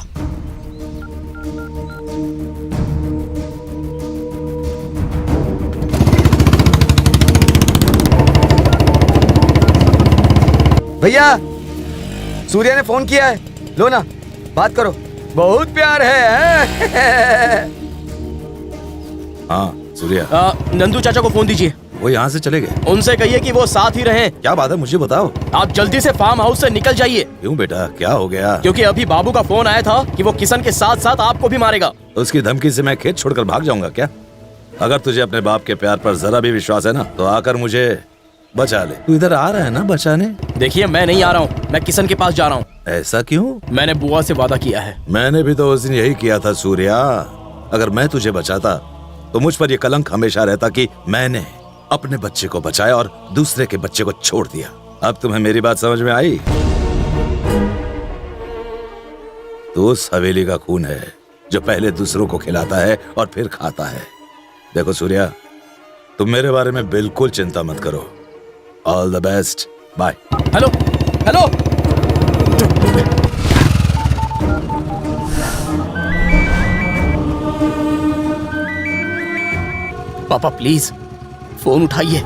भैया, सूर्या ने फोन किया है। लो ना, बात करो। बहुत प्यार है। हाँ सूर्या। नंदू चाचा को फोन दीजिए। वो यहाँ से चले गए। उनसे कहिए कि वो साथ ही रहें। क्या बात है, मुझे बताओ। आप जल्दी से फार्म हाउस से निकल जाइए। क्यों बेटा, क्या हो गया? क्योंकि अभी बाबू का फोन आया था कि वो किशन के साथ साथ आपको भी मारेगा। उसकी धमकी से मैं खेत छोड़कर भाग जाऊंगा क्या? अगर तुझे अपने बाप के प्यार पर जरा भी विश्वास है ना, तो आकर मुझे बचा ले। तू इधर आ रहा है ना बचाने? देखिए, मैं नहीं आ रहा हूँ, मैं किशन के पास जा रहा हूँ। ऐसा क्यों? मैंने बुआ से वादा किया है। मैंने भी तो उस दिन यही किया था सूर्या। अगर मैं तुझे बचाता तो मुझ पर यह कलंक हमेशा रहता कि मैंने अपने बच्चे को बचाया और दूसरे के बच्चे को छोड़ दिया। अब तुम्हें मेरी बात समझ में आई? तो उस हवेली का खून है जो पहले दूसरों को खिलाता है और फिर खाता है। देखो सूर्या, तुम मेरे बारे में बिल्कुल चिंता मत करो। All the best, bye. Hello hello. पापा प्लीज फोन उठाइए।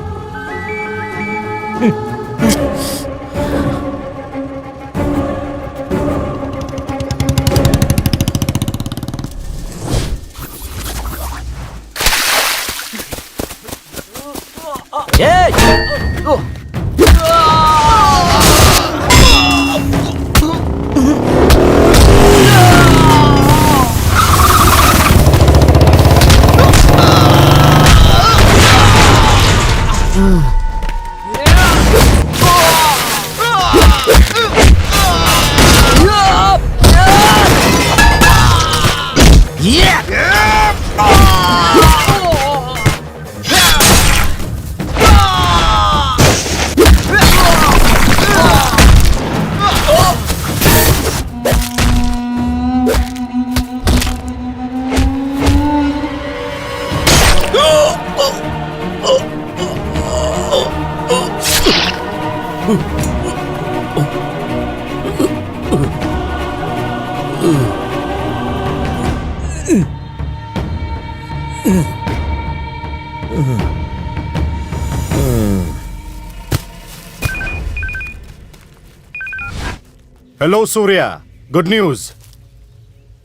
Hello Surya, good news.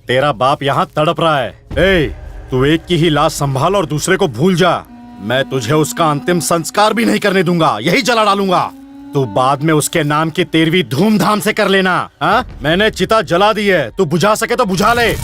तेरा बाप यहाँ तड़प रहा है। तू एक की ही लाश संभाल और दूसरे को भूल जा। मैं तुझे उसका अंतिम संस्कार भी नहीं करने दूंगा, यही जला डालूंगा। तू बाद में उसके नाम की 13वीं धूमधाम से कर लेना। हाँ, मैंने चिता जला दी है, तू बुझा सके तो बुझा ले।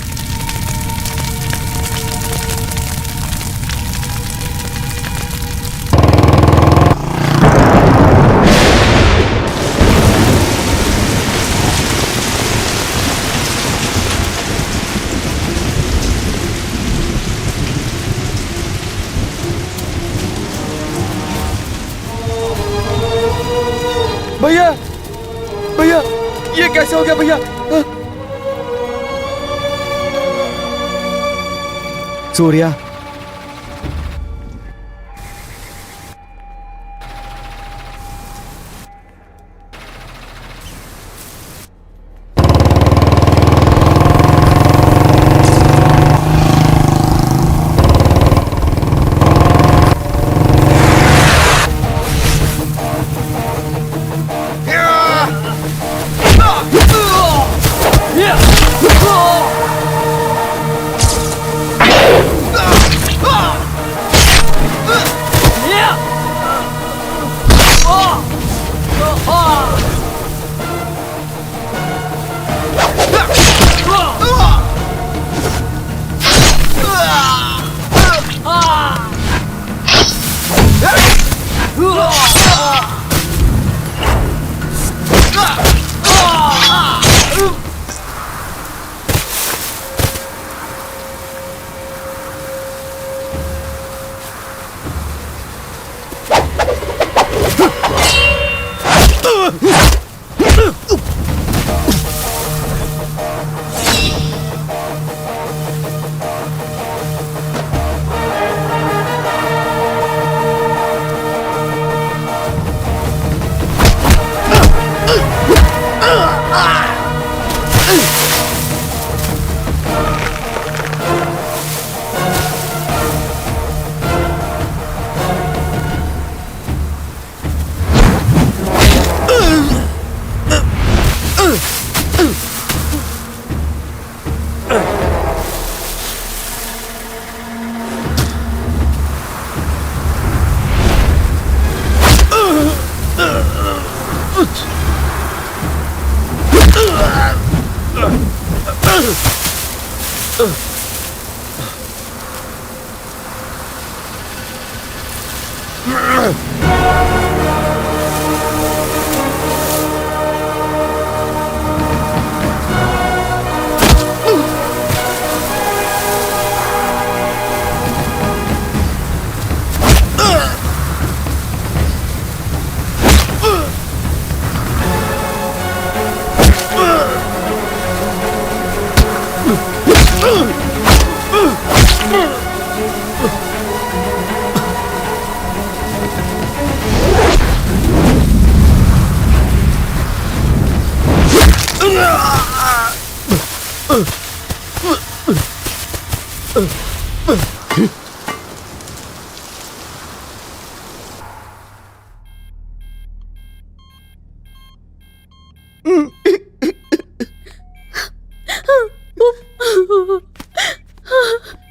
भैया भैया ये कैसे हो गया भैया? सूर्या,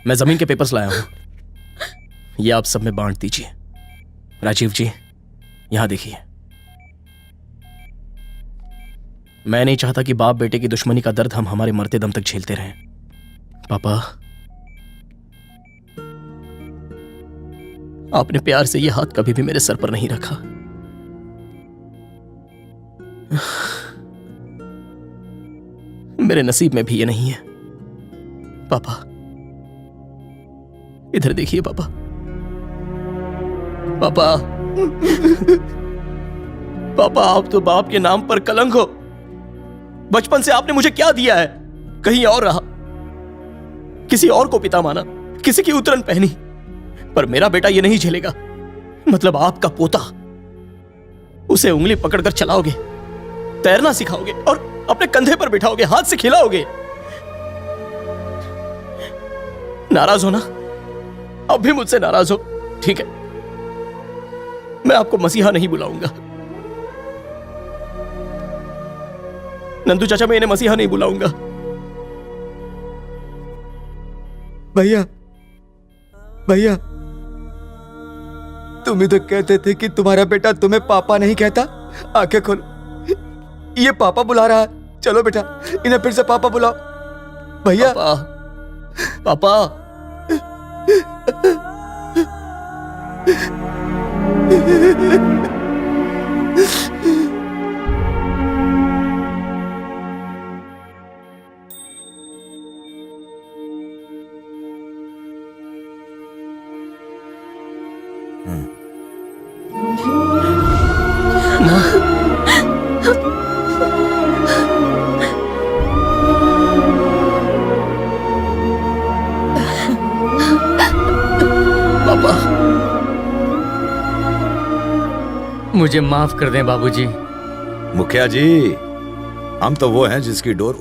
मैं जमीन के पेपर्स लाया हूं, ये आप सब में बांट दीजिए। राजीव जी, यहां देखिए। मैं नहीं चाहता कि बाप बेटे की दुश्मनी का दर्द हम हमारे मरते दम तक झेलते रहें। पापा, आपने प्यार से ये हाथ कभी भी मेरे सर पर नहीं रखा। मेरे नसीब में भी ये नहीं है। पापा, इधर देखिए पापा। पापा, पापा, आप तो बाप के नाम पर कलंक हो। बचपन से आपने मुझे क्या दिया है? कहीं और रहा, किसी और को पिता माना, किसी की उतरन पहनी, पर मेरा बेटा ये नहीं झेलेगा। मतलब आपका पोता, उसे उंगली पकड़कर चलाओगे, तैरना सिखाओगे और अपने कंधे पर बिठाओगे, हाथ से खिलाओगे। नाराज हो ना? अब भी मुझसे नाराज हो? ठीक है, मैं आपको मसीहा नहीं बुलाऊंगा। नंदू चाचा, मैं इन्हें मसीहा नहीं बुलाऊंगा। भैया भैया तुम ही तो कहते थे कि तुम्हारा बेटा तुम्हें पापा नहीं कहता। आंखें खोलो, ये पापा बुला रहा है। चलो बेटा, इन्हें फिर से पापा बुलाओ। भैया पापा, मुझे माफ कर दें बाबूजी। मुखिया जी, हम तो वो हैं जिसकी डोर